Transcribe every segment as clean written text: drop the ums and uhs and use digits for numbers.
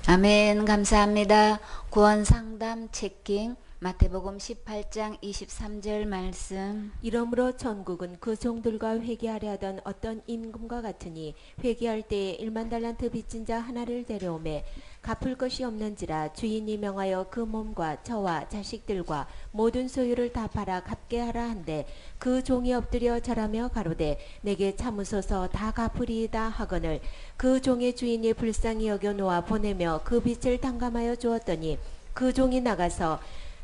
아멘. 감사합니다. 구원상담 체킹 마태복음 18장 23절 말씀. 이러므로 천국은 그 종들과 회개하려 하던 어떤 임금과 같으니 회개할 때에 1만 달란트 빚진 자 하나를 데려오매 갚을 것이 없는지라 주인이 명하여 그 몸과 처와 자식들과 모든 소유를 다 팔아 갚게 하라 한데 그 종이 엎드려 절하며 가로되 내게 참으소서 다 갚으리이다 하거늘 그 종의 주인이 불쌍히 여겨 놓아 보내며 그 빚을 탕감하여 주었더니 그 종이 나가서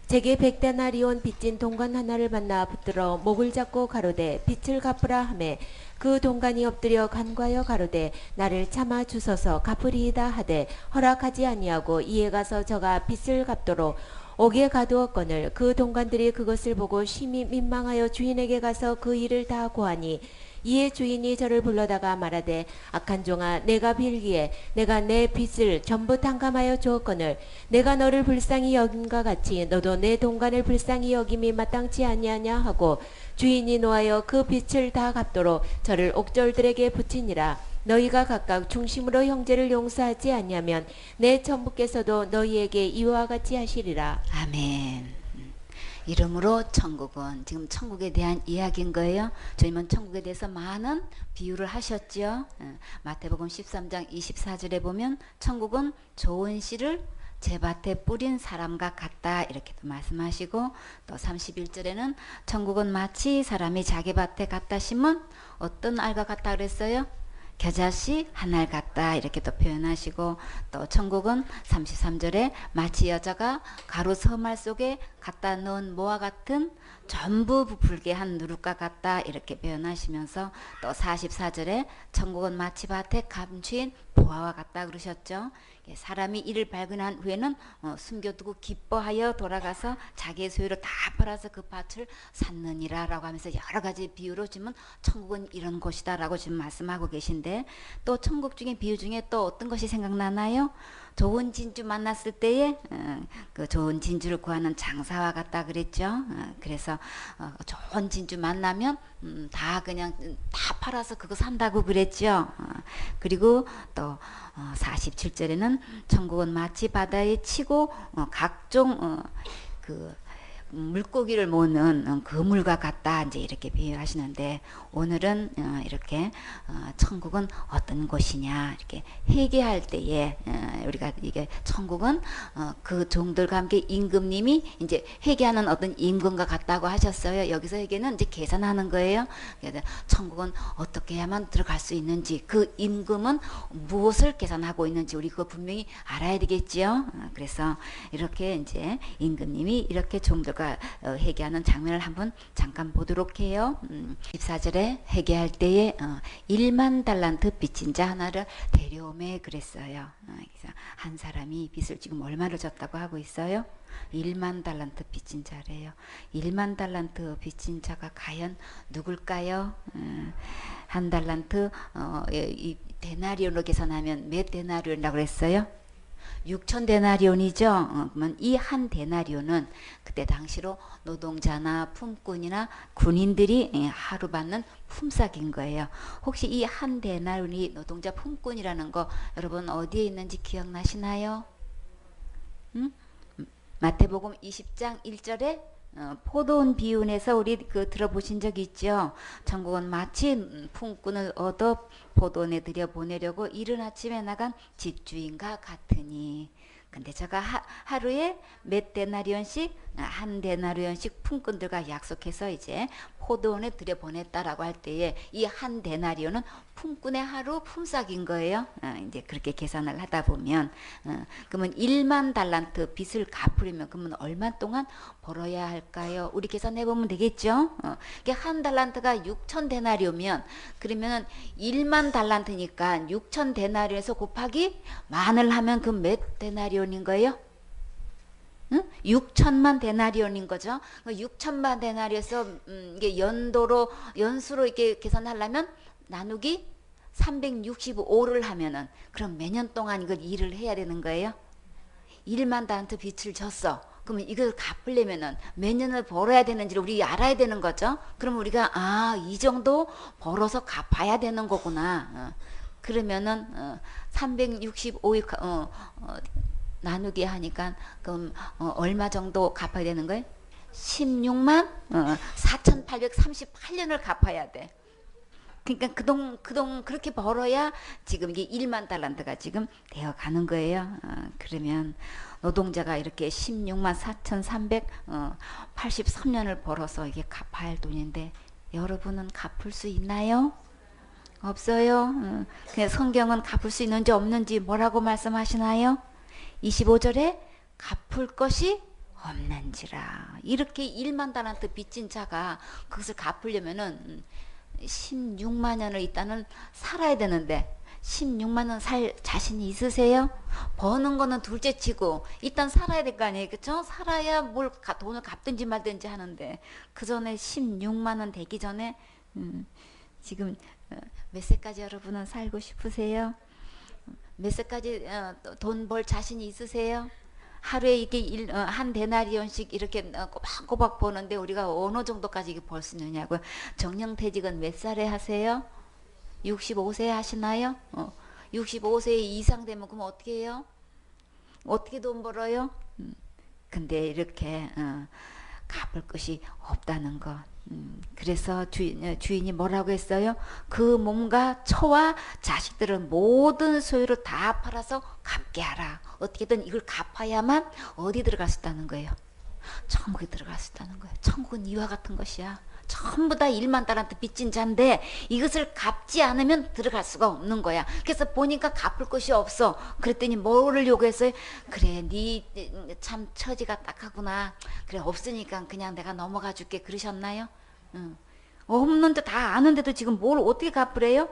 제게 100데나리온 빚진 동관 하나를 만나 붙들어 목을 잡고 가로되 빚을 갚으라 하매 그 동관이 엎드려 간과하여 가로되 나를 참아 주소서 갚으리이다 하되 허락하지 아니하고 이에 가서 저가 빚을 갚도록 옥에 가두었거늘 그 동관들이 그것을 보고 심히 민망하여 주인에게 가서 그 일을 다 고하니 이에 주인이 저를 불러다가 말하되 악한 종아 내가 빌기에 내가 내 빚을 전부 탕감하여 주었거늘 내가 너를 불쌍히 여김과 같이 너도 내 동관을 불쌍히 여김이 마땅치 아니하냐 하고 주인이 노하여 그 빚을 다 갚도록 저를 옥졸들에게 붙이니라. 너희가 각각 중심으로 형제를 용서하지 아니하면 내 천부께서도 너희에게 이와 같이 하시리라. 아멘. 이러므로 천국은 지금 천국에 대한 이야기인 거예요. 주님은 천국에 대해서 많은 비유를 하셨죠. 마태복음 13장 24절에 보면 천국은 좋은 씨를 제 밭에 뿌린 사람과 같다 이렇게도 말씀하시고, 또 31절에는 천국은 마치 사람이 자기 밭에 갖다 심은 어떤 알과 같다 그랬어요? 겨자씨 한 알 같다 이렇게 또 표현하시고, 또 천국은 33절에 마치 여자가 가루 서말 속에 갖다 넣은 모와 같은 전부 부풀게 한 누룩과 같다 이렇게 표현하시면서, 또 44절에 천국은 마치 밭에 감추인 보화와 같다 그러셨죠. 사람이 이를 발견한 후에는 숨겨두고 기뻐하여 돌아가서 자기의 소유를 다 팔아서 그 밭을 샀느니라 라고 하면서 여러 가지 비유로 지금 천국은 이런 곳이다 라고 지금 말씀하고 계신데, 또 천국 중에 비유 중에 또 어떤 것이 생각나나요? 좋은 진주 만났을 때에 그 좋은 진주를 구하는 장사와 같다 그랬죠. 그래서 좋은 진주 만나면 다 그냥 다 팔아서 그거 산다고 그랬죠. 그리고 또 47절에는 천국은 마치 바다에 치고 각종 그 물고기를 모으는 그물과 같다 이제 이렇게 비유하시는데, 오늘은 이렇게 천국은 어떤 곳이냐 이렇게 회개할 때에 우리가 이게 천국은 그 종들과 함께 임금님이 이제 회개하는 어떤 임금과 같다고 하셨어요. 여기서 회개는 이제 계산하는 거예요. 그래서 천국은 어떻게 해야만 들어갈 수 있는지, 그 임금은 무엇을 계산하고 있는지 우리 그거 분명히 알아야 되겠지요. 그래서 이렇게 이제 임금님이 이렇게 종들 회개하는 장면을 한번 잠깐 보도록 해요. 14절에 회개할 때에 1만 달란트 빚진 자 하나를 데려오매 그랬어요. 그래서 한 사람이 빚을 지금 얼마를 졌다고 하고 있어요? 1만 달란트 빚진 자래요. 1만 달란트 빚진 자가 과연 누굴까요? 한 달란트 이 데나리온으로 계산하면 몇 데나리온이라고 그랬어요? 6천 데나리온이죠. 그러면 이 한 데나리온은 그때 당시로 노동자나 품꾼이나 군인들이 하루 받는 품삯인 거예요. 혹시 이 한 데나리온이 노동자 품꾼이라는 거 여러분 어디에 있는지 기억나시나요? 마태복음 20장 1절에 포도원 비유에서 우리 그 들어보신 적 있죠. 천국은 마치 품꾼을 얻어 포도원에 들여 보내려고 이른 아침에 나간 집주인과 같으니. 근데 제가 하루에 몇 데나리온씩, 한 데나리온씩 품꾼들과 약속해서 이제 포도원에 들여보냈다라고 할 때에 이 한 데나리온은 품꾼의 하루 품삯인 거예요. 이제 그렇게 계산을 하다 보면 그러면 1만 달란트 빚을 갚으려면 그러면 얼마 동안 벌어야 할까요? 우리 계산해 보면 되겠죠. 한 달란트가 6천 데나리오면 그러면 1만 달란트니까 6천 데나리온에서 곱하기 만을 하면 그 몇 데나리온인 거예요? 6천만 데나리온인 거죠. 6천만 데나리온에서 이게 연수로 이렇게 계산하려면 나누기 365를 하면은 그럼 몇 년 동안 이걸 일을 해야 되는 거예요? 1만 달란트 빚을 졌어. 그러면 이걸 갚으려면은 몇 년을 벌어야 되는지를 우리 알아야 되는 거죠. 그럼 우리가 이 정도 벌어서 갚아야 되는 거구나. 그러면은 365일 나누기 하니까 그럼 얼마 정도 갚아야 되는 거예요? 16만 4,838년을 갚아야 돼. 그러니까 그동 그렇게 벌어야 지금 이게 1만 달란트가 지금 되어 가는 거예요. 그러면 노동자가 이렇게 16만 4,383년을 벌어서 이게 갚아야 할 돈인데 여러분은 갚을 수 있나요? 없어요. 그냥 성경은 갚을 수 있는지 없는지 뭐라고 말씀하시나요? 25절에 갚을 것이 없는지라. 이렇게 1만 달란트 빚진 자가 그것을 갚으려면은 16만 년을 일단은 살아야 되는데 16만 년 살 자신이 있으세요? 버는 거는 둘째 치고 일단 살아야 될 거 아니에요, 그렇죠? 살아야 뭘 돈을 갚든지 말든지 하는데 그 전에 16만 원 되기 전에 지금 몇 세까지 여러분은 살고 싶으세요? 몇 세까지 돈 벌 자신이 있으세요? 하루에 이게 한 데나리온씩 이렇게 꼬박꼬박 버는데 우리가 어느 정도까지 벌 수 있느냐고요. 정년퇴직은 몇 살에 하세요? 65세 하시나요? 65세 이상 되면 그럼 어떻게 해요? 어떻게 돈 벌어요? 근데 이렇게 갚을 것이 없다는 것. 그래서 주인이 뭐라고 했어요? 그 몸과 처와 자식들을 모든 소유를 다 팔아서 갚게 하라. 어떻게든 이걸 갚아야만 어디 들어갈 수 있다는 거예요? 천국에 들어갈 수 있다는 거예요. 천국은 이와 같은 것이야. 전부 다 1만 달란트 빚진 자인데 이것을 갚지 않으면 들어갈 수가 없는 거야. 그래서 보니까 갚을 것이 없어. 그랬더니 뭐를 요구했어요? 그래, 네 참 처지가 딱하구나. 그래, 없으니까 그냥 내가 넘어가 줄게. 그러셨나요? 없는데 다 아는데도 지금 뭘 어떻게 갚으래요?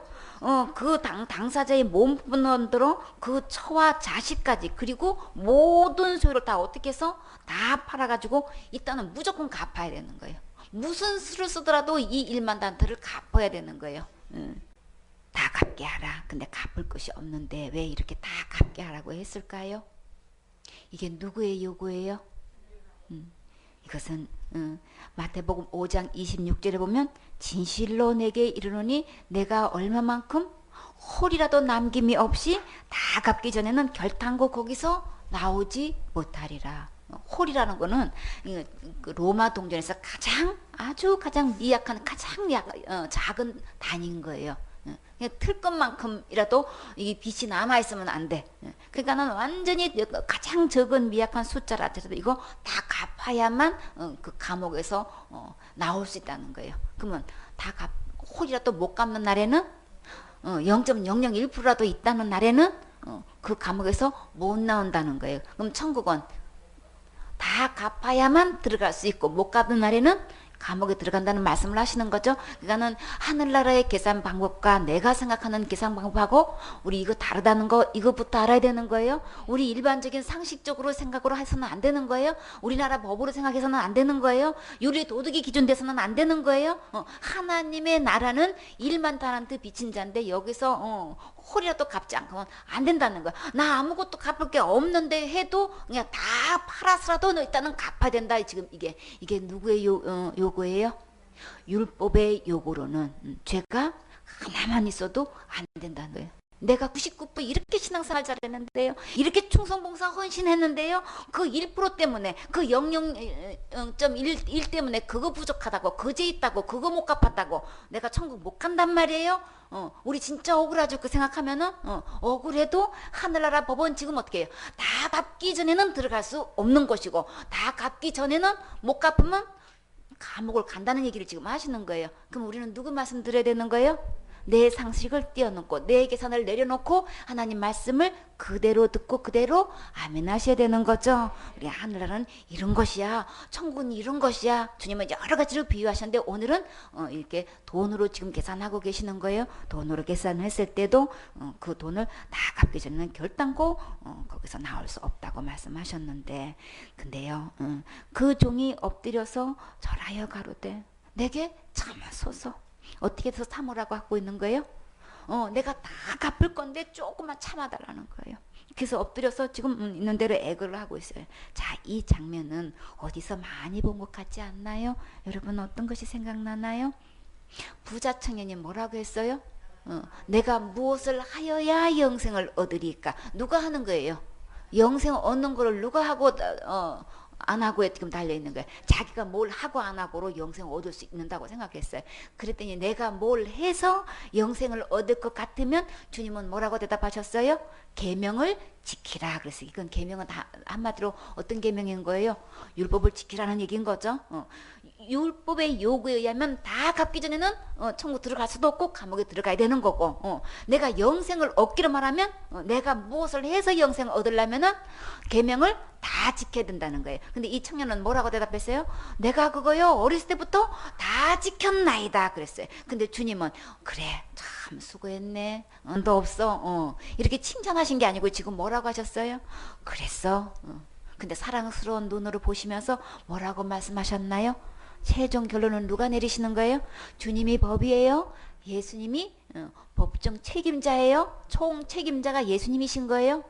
그 당사자의 몸뿐만으로 그 처와 자식까지 그리고 모든 소유를 다 어떻게 해서 다 팔아가지고 일단은 무조건 갚아야 되는 거예요. 무슨 수를 쓰더라도 이 1만 단트를 갚아야 되는 거예요. 다 갚게 하라. 근데 갚을 것이 없는데 왜 이렇게 다 갚게 하라고 했을까요? 이게 누구의 요구예요? 이것은 마태복음 5장 26절에 보면 진실로 내게 이르노니 내가 얼마만큼 홀이라도 남김이 없이 다 갚기 전에는 결탄코 거기서 나오지 못하리라. 홀이라는 거는 그 로마 동전에서 가장 미약한 작은 단위인 거예요. 그냥 틀 것만큼이라도 이 빚이 남아있으면 안 돼. 그러니까는 완전히 가장 적은 미약한 숫자라도 이거 다 갚아야만 그 감옥에서 나올 수 있다는 거예요. 그러면 홀이라도 못 갚는 날에는 0.001%라도 있다는 날에는 그 감옥에서 못 나온다는 거예요. 그럼 천국은 다 갚아야만 들어갈 수 있고 못 갚는 날에는 감옥에 들어간다는 말씀을 하시는 거죠. 그러니까는 하늘나라의 계산 방법과 내가 생각하는 계산 방법하고 우리 이거 다르다는 거 이것부터 알아야 되는 거예요. 우리 일반적인 상식적으로 생각으로 해서는 안 되는 거예요. 우리나라 법으로 생각해서는 안 되는 거예요. 윤리 도덕이 기준돼서는 안 되는 거예요. 하나님의 나라는 1만 달란트 빚진 자인데 여기서 홀이라도 갚지 않으면 안 된다는 거야. 나 아무것도 갚을 게 없는데 해도 그냥 다 팔아서라도 너 일단은 갚아야 된다. 지금 이게 누구의 요구예요? 율법의 요구로는 죄가 하나만 있어도 안 된다는 거예요. 내가 99% 이렇게 신앙생활 잘했는데요. 이렇게 충성봉사 헌신했는데요. 그 1% 때문에 그 0.1 때문에 그거 부족하다고 그죄 있다고 그거 못 갚았다고 내가 천국 못 간단 말이에요. 우리 진짜 억울하죠. 그 생각하면은 억울해도 하늘나라 법은 지금 어떻게 해요? 다 갚기 전에는 들어갈 수 없는 것이고 다 갚기 전에는 못 갚으면 감옥을 간다는 얘기를 지금 하시는 거예요. 그럼 우리는 누구 말씀 들어야 되는 거예요? 내 상식을 뛰어넘고 내 계산을 내려놓고 하나님 말씀을 그대로 듣고 그대로 아멘 하셔야 되는 거죠. 우리 하늘나라는 이런 것이야. 천국은 이런 것이야. 주님은 여러 가지로 비유하셨는데 오늘은 이렇게 돈으로 지금 계산하고 계시는 거예요. 돈으로 계산했을 때도 그 돈을 다 갚기 전에는 결단코 거기서 나올 수 없다고 말씀하셨는데 근데요 그 종이 엎드려서 절하여 가로되 내게 참으소서. 어떻게 해서 참으라고 하고 있는 거예요? 내가 다 갚을 건데 조금만 참아달라는 거예요. 그래서 엎드려서 지금 있는 대로 애걸을 하고 있어요. 자, 이 장면은 어디서 많이 본 것 같지 않나요? 여러분 어떤 것이 생각나나요? 부자 청년이 뭐라고 했어요? 내가 무엇을 하여야 영생을 얻으리까? 누가 하는 거예요? 영생을 얻는 거를 누가 하고 안 하고에 지금 달려 있는 거예요. 자기가 뭘 하고 안 하고로 영생을 얻을 수 있는다고 생각했어요. 그랬더니 내가 뭘 해서 영생을 얻을 것 같으면 주님은 뭐라고 대답하셨어요? 계명을 지키라. 그래서 이건 계명은 다 한마디로 어떤 계명인 거예요? 율법을 지키라는 얘기인 거죠. 율법의 요구에 의하면 다 갚기 전에는 천국 들어갈 수도 없고 감옥에 들어가야 되는 거고, 내가 영생을 얻기로 말하면 내가 무엇을 해서 영생을 얻으려면은 계명을 다 지켜야 된다는 거예요. 근데 이 청년은 뭐라고 대답했어요? 내가 그거요 어렸을 때부터 다 지켰나이다 그랬어요. 근데 주님은 그래 참 수고했네, 너 없어, 이렇게 칭찬하신 게 아니고 지금 뭐라고 하셨어요? 그랬어. 근데 사랑스러운 눈으로 보시면서 뭐라고 말씀하셨나요? 최종 결론은 누가 내리시는 거예요? 주님이 법이에요? 예수님이 법정 책임자예요? 총 책임자가 예수님이신 거예요?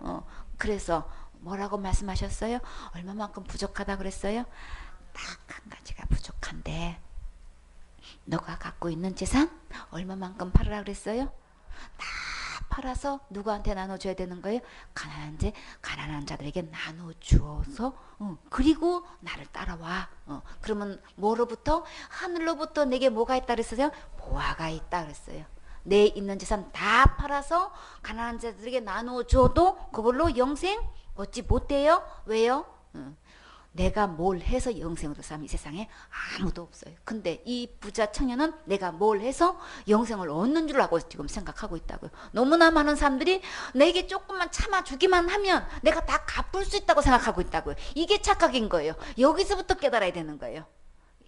그래서 뭐라고 말씀하셨어요? 얼마만큼 부족하다 그랬어요? 딱 한 가지가 부족한데 너가 갖고 있는 재산 얼마만큼 팔으라 그랬어요? 다 팔아서 누구한테 나눠줘야 되는 거예요? 가난한 자들에게 나눠주어서 그리고 나를 따라와. 그러면 뭐로부터? 하늘로부터 내게 뭐가 있다 그랬어요? 보화가 있다 그랬어요. 내 있는 재산 다 팔아서 가난한 자들에게 나눠줘도 그걸로 영생 얻지 못해요. 왜요? 내가 뭘 해서 영생을 얻을 사람이 이 세상에 아무도 없어요. 근데 이 부자 청년은 내가 뭘 해서 영생을 얻는 줄 알고 지금 생각하고 있다고요. 너무나 많은 사람들이 내게 조금만 참아주기만 하면 내가 다 갚을 수 있다고 생각하고 있다고요. 이게 착각인 거예요. 여기서부터 깨달아야 되는 거예요.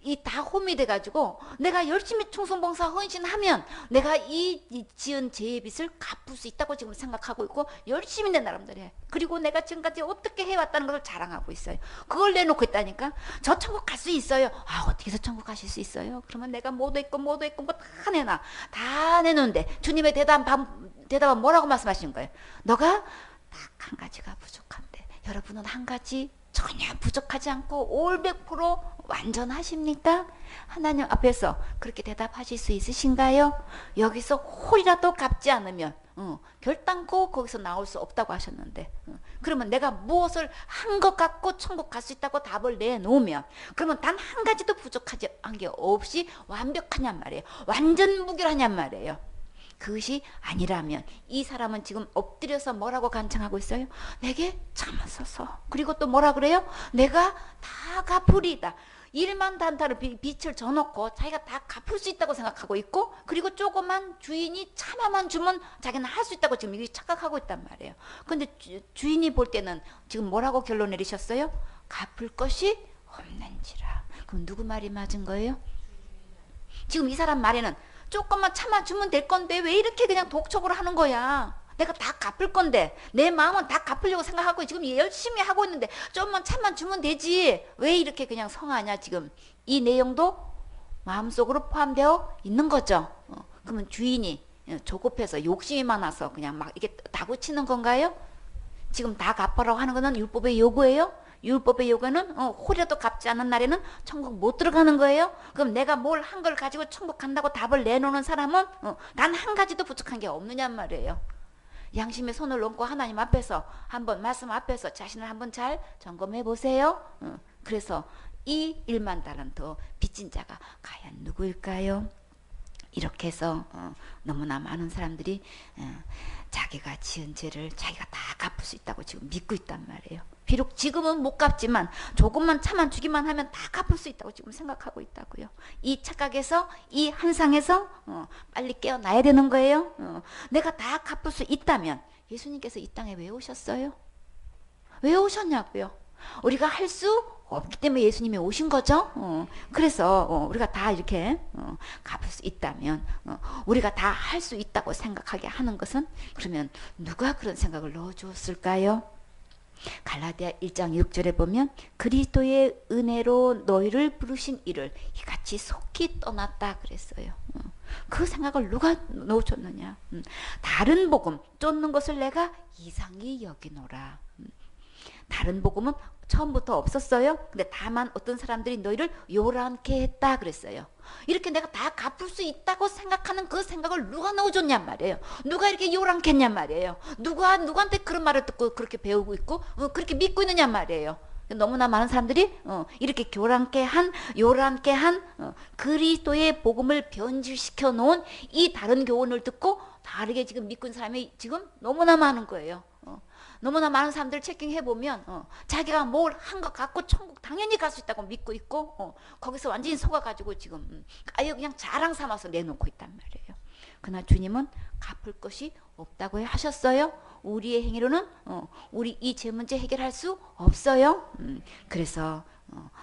이 다 홈이 돼가지고 내가 열심히 충성봉사 헌신하면 내가 이 지은 죄의 빚을 갚을 수 있다고 지금 생각하고 있고 열심히 내 나름대로 해. 그리고 내가 지금까지 어떻게 해왔다는 것을 자랑하고 있어요. 그걸 내놓고 있다니까. 저 천국 갈 수 있어요. 아 어떻게 해서 천국 가실 수 있어요? 그러면 내가 뭐도 있고 뭐 다 내놔. 다 내놓는데 주님의 대답은 뭐라고 말씀하시는 거예요? 너가 딱 한 가지가 부족한데 여러분은 한 가지 전혀 부족하지 않고 올 100% 완전하십니까? 하나님 앞에서 그렇게 대답하실 수 있으신가요? 여기서 홀이라도 갚지 않으면 결단코 거기서 나올 수 없다고 하셨는데, 그러면 내가 무엇을 한 것 같고 천국 갈 수 있다고 답을 내놓으면 그러면 단 한 가지도 부족하지 한 게 없이 완벽하냔 말이에요. 완전 무결하냔 말이에요. 그것이 아니라면 이 사람은 지금 엎드려서 뭐라고 간청하고 있어요? 내게 참으소서. 그리고 또 뭐라 그래요? 내가 다 갚으리다. 1만 단타를 빚을 져놓고 자기가 다 갚을 수 있다고 생각하고 있고, 그리고 조그만 주인이 차마만 주면 자기는 할 수 있다고 지금 착각하고 있단 말이에요. 근데 주인이 볼 때는 지금 뭐라고 결론 내리셨어요? 갚을 것이 없는지라. 그럼 누구 말이 맞은 거예요? 지금 이 사람 말에는 조금만 참아주면 될 건데 왜 이렇게 그냥 독촉으로 하는 거야? 내가 다 갚을 건데 내 마음은 다 갚으려고 생각하고 지금 열심히 하고 있는데 좀만 참아주면 되지 왜 이렇게 그냥 성하냐. 지금 이 내용도 마음속으로 포함되어 있는 거죠. 그러면 주인이 조급해서 욕심이 많아서 그냥 막 이렇게 다구치는 건가요? 지금 다 갚으라고 하는 거는 율법의 요구예요? 율법의 요구는 홀이라도 갚지 않는 날에는 천국 못 들어가는 거예요? 그럼 내가 뭘 한 걸 가지고 천국 간다고 답을 내놓는 사람은 단 한 가지도 부족한 게 없느냔 말이에요. 양심의 손을 얹고 하나님 앞에서 한번 말씀 앞에서 자신을 한번 잘 점검해 보세요. 그래서 이 1만 달란트 빚진 자가 과연 누구일까요? 이렇게 해서 너무나 많은 사람들이 자기가 지은 죄를 자기가 다 갚을 수 있다고 지금 믿고 있단 말이에요. 비록 지금은 못 갚지만 조금만 참아주기만 하면 다 갚을 수 있다고 지금 생각하고 있다고요. 이 착각에서 이 한상에서 빨리 깨어나야 되는 거예요. 내가 다 갚을 수 있다면 예수님께서 이 땅에 왜 오셨어요? 왜 오셨냐고요? 우리가 할 수 없기 때문에 예수님이 오신 거죠. 그래서 우리가 다 이렇게 갚을 수 있다면 우리가 다 할 수 있다고 생각하게 하는 것은, 그러면 누가 그런 생각을 넣어주었을까요? 갈라디아 1장 6절에 보면 그리스도의 은혜로 너희를 부르신 이를 이같이 속히 떠났다 그랬어요. 그 생각을 누가 넣어줬느냐. 다른 복음 쫓는 것을 내가 이상히 여기노라. 다른 복음은 처음부터 없었어요. 근데 다만 어떤 사람들이 너희를 요란케 했다 그랬어요. 이렇게 내가 다 갚을 수 있다고 생각하는 그 생각을 누가 넣어줬냔 말이에요. 누가 이렇게 요란케 했냔 말이에요. 누구한테 그런 말을 듣고 그렇게 배우고 있고 그렇게 믿고 있느냔 말이에요. 너무나 많은 사람들이 이렇게 요란케 한 그리스도의 복음을 변질시켜 놓은 이 다른 교훈을 듣고 다르게 지금 믿고 있는 사람이 지금 너무나 많은 거예요. 너무나 많은 사람들 체킹해보면 자기가 뭘 한 것 같고 천국 당연히 갈 수 있다고 믿고 있고 거기서 완전히 속아가지고 지금 아예 그냥 자랑 삼아서 내놓고 있단 말이에요. 그러나 주님은 갚을 것이 없다고 하셨어요. 우리의 행위로는 우리 이 제 문제 해결할 수 없어요. 그래서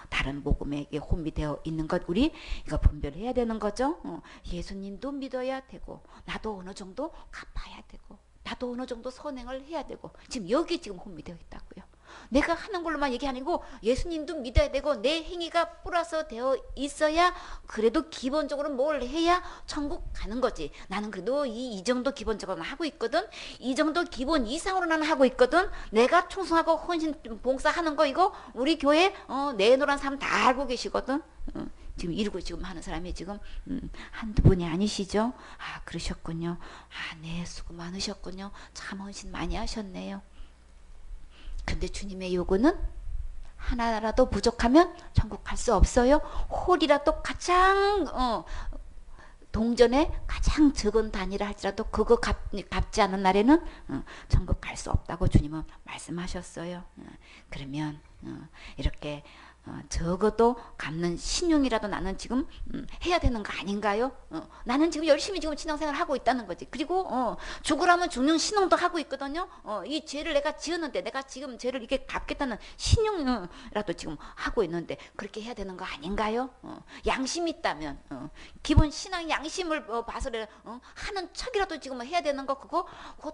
다른 복음에 혼미되어 있는 것 우리 이거 분별해야 되는 거죠. 예수님도 믿어야 되고 나도 어느 정도 갚아야 되고 나도 어느 정도 선행을 해야 되고 지금 여기 지금 혼미되어 있다고요. 내가 하는 걸로만 얘기 아니고 예수님도 믿어야 되고 내 행위가 플러스 되어 있어야 그래도 기본적으로 뭘 해야 천국 가는 거지. 나는 그래도 이 정도 기본적으로 하고 있거든. 이 정도 기본 이상으로 나는 하고 있거든. 내가 충성하고 헌신 봉사하는 거 이거 우리 교회 내놓으란 사람 다 알고 계시거든. 지금 이러고 지금 하는 사람이 지금 한두 분이 아니시죠? 아 그러셨군요. 아 네 수고 많으셨군요. 참 헌신 많이 하셨네요. 근데 주님의 요구는 하나라도 부족하면 천국 갈 수 없어요. 홀이라도 가장 동전에 가장 적은 단위라 할지라도 그거 갚지 않은 날에는 천국 갈 수 없다고 주님은 말씀하셨어요. 그러면 이렇게 적어도 갚는 신용이라도 나는 지금 해야 되는 거 아닌가요? 나는 지금 열심히 지금 신앙생활을 하고 있다는 거지. 그리고 죽으라면 죽는 신용도 하고 있거든요. 이 죄를 내가 지었는데 내가 지금 죄를 이렇게 갚겠다는 신용이라도 지금 하고 있는데 그렇게 해야 되는 거 아닌가요? 양심이 있다면 기본 신앙 양심을 봐서 하는 척이라도 지금 해야 되는 거 그거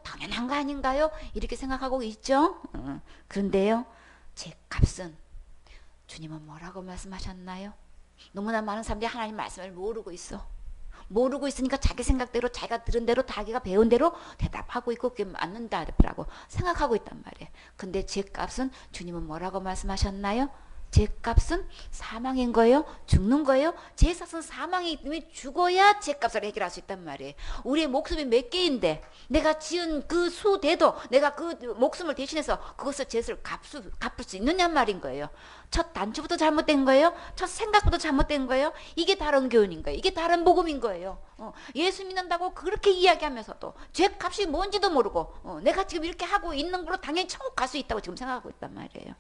당연한 거 아닌가요? 이렇게 생각하고 있죠. 그런데요, 제 값은 주님은 뭐라고 말씀하셨나요? 너무나 많은 사람들이 하나님 말씀을 모르고 있어. 모르고 있으니까 자기 생각대로 자기가 들은 대로 자기가 배운 대로 대답하고 있고 그게 맞는다라고 생각하고 있단 말이에요. 근데 제 값은 주님은 뭐라고 말씀하셨나요? 제 값은 사망인 거예요? 죽는 거예요? 제 값은 사망이기 때문에 죽어야 제 값을 해결할 수 있단 말이에요. 우리의 목숨이 몇 개인데 내가 지은 그 수대도 내가 그 목숨을 대신해서 그것을 죄를 갚을 수 있느냐 말인 거예요. 첫 단추부터 잘못된 거예요? 첫 생각부터 잘못된 거예요? 이게 다른 교훈인 거예요. 이게 다른 복음인 거예요. 예수 믿는다고 그렇게 이야기하면서도 죄값이 뭔지도 모르고 내가 지금 이렇게 하고 있는 걸로 당연히 천국 갈 수 있다고 지금 생각하고 있단 말이에요.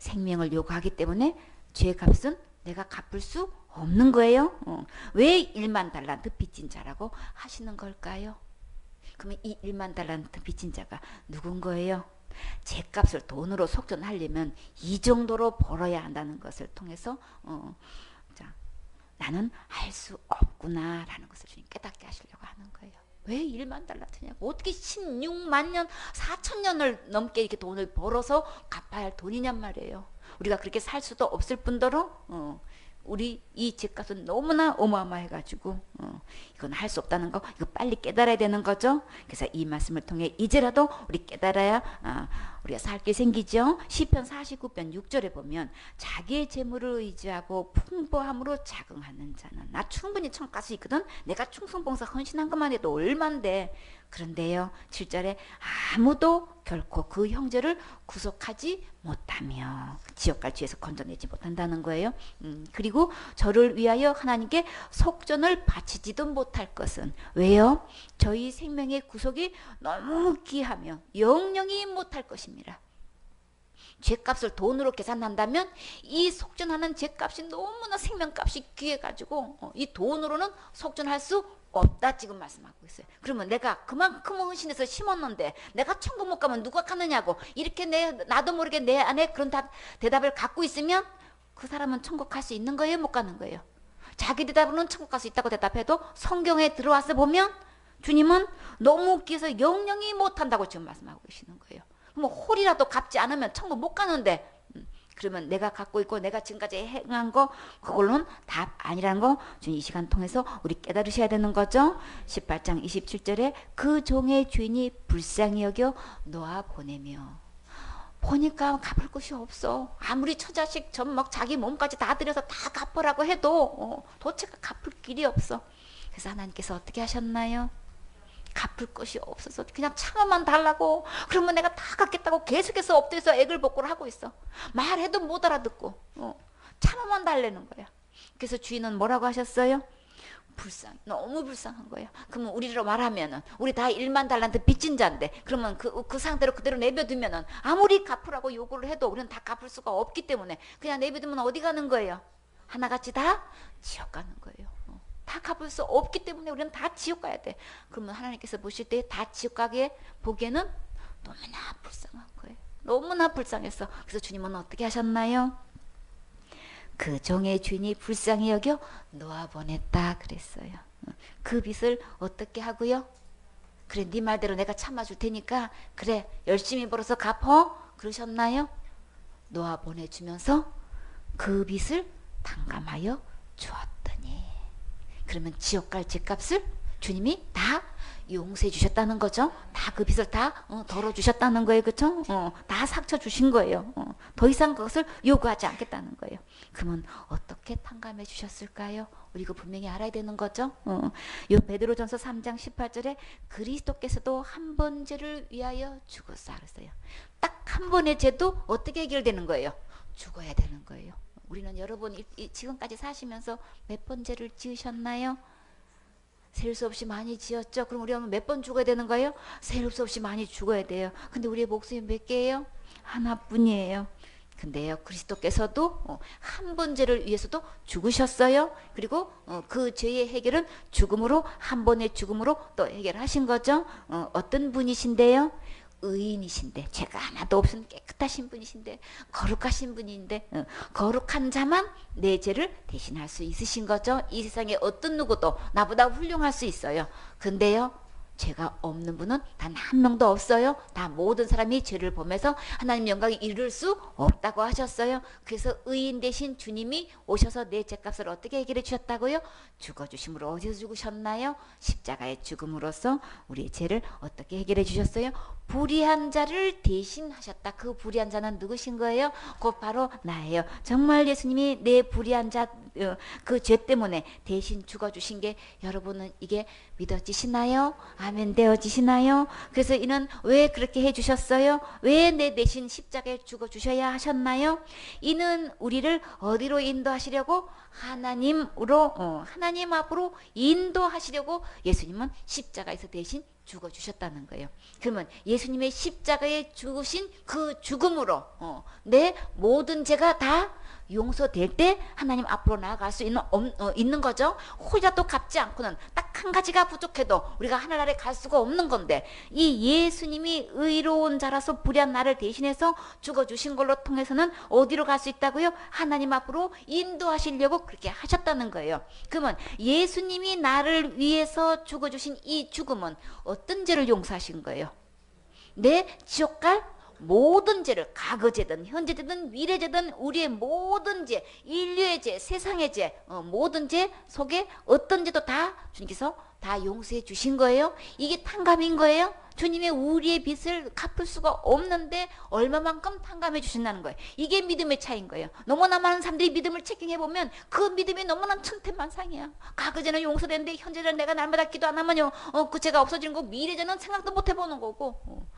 생명을 요구하기 때문에 죄값은 내가 갚을 수 없는 거예요. 왜 1만 달란트 빚진 자라고 하시는 걸까요? 그러면 이 1만 달란트 빚진 자가 누군 거예요? 죄값을 돈으로 속전하려면 이 정도로 벌어야 한다는 것을 통해서 나는 할 수 없구나 라는 것을 주님 깨닫게 하시려고 하는 거예요. 왜 1만 달란트냐고. 어떻게 16만 년 4천 년을 넘게 이렇게 돈을 벌어서 갚아야 할 돈이냔 말이에요. 우리가 그렇게 살 수도 없을 뿐더러 우리 이 집값은 너무나 어마어마해가지고 이건 할 수 없다는 거 이거 빨리 깨달아야 되는 거죠. 그래서 이 말씀을 통해 이제라도 우리 깨달아야 우리가 살 게 생기죠. 시편 49편 6절에 보면 자기의 재물을 의지하고 풍부함으로 자긍하는 자는 나 충분히 천국 갈 수 있거든. 내가 충성봉사 헌신한 것만 해도 얼만데. 그런데요 7절에 아무도 결코 그 형제를 구속하지 못하며 지옥 갈 죄에서 건져내지 못한다는 거예요. 그리고 저를 위하여 하나님께 속전을 바치지도 못할 것은 왜요? 저희 생명의 구속이 너무 귀하며 영영이 못할 것입니다. 죄값을 돈으로 계산한다면 이 속전하는 죄값이 너무나 생명값이 귀해가지고 이 돈으로는 속전할 수 없다 지금 말씀하고 있어요. 그러면 내가 그만큼 헌신해서 심었는데 내가 천국 못 가면 누가 가느냐고 이렇게 나도 모르게 내 안에 그런 대답을 갖고 있으면 그 사람은 천국 갈 수 있는 거예요? 못 가는 거예요? 자기 대답으로는 천국 갈 수 있다고 대답해도 성경에 들어와서 보면 주님은 너무 귀해서 영영이 못한다고 지금 말씀하고 계시는 거예요. 뭐 홀이라도 갚지 않으면 천국 못 가는데 그러면 내가 갖고 있고 내가 지금까지 행한 거 그걸로는 답 아니라는 거 주님 이 시간 통해서 우리 깨달으셔야 되는 거죠. 18장 27절에 그 종의 주인이 불쌍히 여겨 놓아 보내며 보니까 갚을 것이 없어. 아무리 처자식 막 자기 몸까지 다 들여서 다 갚으라고 해도 도대체 갚을 길이 없어. 그래서 하나님께서 어떻게 하셨나요? 갚을 것이 없어서 그냥 창을만 달라고. 그러면 내가 다 갚겠다고 계속해서 엎드려서 애글복구를 하고 있어. 말해도 못 알아듣고 창을만 달래는 거야. 그래서 주인은 뭐라고 하셨어요? 너무 불쌍한 거예요. 그러면 우리로 말하면은 우리 다 1만 달란트 빚진 자인데, 그러면 그 상태로 그대로 내버두면은 아무리 갚으라고 요구를 해도 우리는 다 갚을 수가 없기 때문에 그냥 내버두면 어디 가는 거예요? 하나같이 다 지옥 가는 거예요. 다 갚을 수 없기 때문에 우리는 다 지옥 가야 돼. 그러면 하나님께서 보실 때 다 지옥 가게 보기에는 너무나 불쌍한 거예요. 너무나 불쌍해서. 그래서 주님은 어떻게 하셨나요? 그 종의 주인이 불쌍히 여겨 놓아보냈다 그랬어요. 그 빚을 어떻게 하고요? 그래, 네 말대로 내가 참아줄 테니까 그래 열심히 벌어서 갚어 그러셨나요? 놓아보내주면서 그 빚을 탕감하여 주었더니, 그러면 지옥 갈 죗값을 주님이 다 용서해 주셨다는 거죠. 다 그 빚을 다 덜어 주셨다는 거예요. 그렇죠? 다 삭쳐 주신 거예요. 더 이상 그것을 요구하지 않겠다는 거예요. 그러면 어떻게 탕감해 주셨을까요? 우리 이거 분명히 알아야 되는 거죠. 요 베드로전서 3장 18절에 그리스도께서도 한 번 죄를 위하여 죽었사 그랬어요. 딱 한 번의 죄도 어떻게 해결되는 거예요? 죽어야 되는 거예요. 우리는 여러분 지금까지 사시면서 몇 번 죄를 지으셨나요? 셀 수 없이 많이 지었죠. 그럼 우리가 몇 번 죽어야 되는 거예요? 셀 수 없이 많이 죽어야 돼요. 근데 우리의 목숨이 몇 개예요? 하나뿐이에요. 근데요, 그리스도께서도 한 번 죄를 위해서도 죽으셨어요. 그리고 그 죄의 해결은 죽음으로, 한 번의 죽음으로 또 해결하신 거죠. 어떤 분이신데요? 의인이신데, 죄가 하나도 없은 깨끗하신 분이신데, 거룩하신 분인데, 거룩한 자만 내 죄를 대신할 수 있으신 거죠. 이 세상에 어떤 누구도 나보다 훌륭할 수 있어요. 근데요, 죄가 없는 분은 단 한 명도 없어요. 다 모든 사람이 죄를 범해서 하나님 영광에 이를 수 없다고 하셨어요. 그래서 의인 대신 주님이 오셔서 내 죄값을 어떻게 해결해 주셨다고요? 죽어주심으로. 어디서 죽으셨나요? 십자가의 죽음으로써 우리의 죄를 어떻게 해결해 주셨어요? 불의한 자를 대신하셨다. 그 불의한 자는 누구신 거예요? 곧 바로 나예요. 정말 예수님이 내 불의한 자 그 죄 때문에 대신 죽어주신 게 여러분은 이게 믿어지시나요? 아멘 되어지시나요? 그래서 이는 왜 그렇게 해주셨어요? 왜 내 대신 십자가에 죽어주셔야 하셨나요? 이는 우리를 어디로 인도하시려고? 하나님으로 하나님 앞으로 인도하시려고 예수님은 십자가에서 대신 죽어주셨다는 거예요. 그러면 예수님의 십자가에 죽으신 그 죽음으로 내 모든 죄가 다 용서될 때 하나님 앞으로 나아갈 수 있는 거죠. 혹이라도 갚지 않고는 딱 한 가지가 부족해도 우리가 하늘나라에 갈 수가 없는 건데, 이 예수님이 의로운 자라서 불의한 나를 대신해서 죽어주신 걸로 통해서는 어디로 갈 수 있다고요? 하나님 앞으로 인도하시려고 그렇게 하셨다는 거예요. 그러면 예수님이 나를 위해서 죽어주신 이 죽음은 어떤 죄를 용서하신 거예요? 내 지옥 갈 모든 죄를, 과거죄든 현재죄든 미래죄든 우리의 모든 죄, 인류의 죄, 세상의 죄, 모든 죄 속에 어떤 죄도 다 주님께서 다 용서해 주신 거예요. 이게 탕감인 거예요. 주님의 우리의 빚을 갚을 수가 없는데 얼마만큼 탕감해 주신다는 거예요. 이게 믿음의 차이인 거예요. 너무나 많은 사람들이 믿음을 체킹해보면 그 믿음이 너무나 천태만상이야. 과거죄는 용서되는데 현재는 내가 날마다 기도 안 하면요 그 죄가 없어지는 거고, 미래죄는 생각도 못 해보는 거고.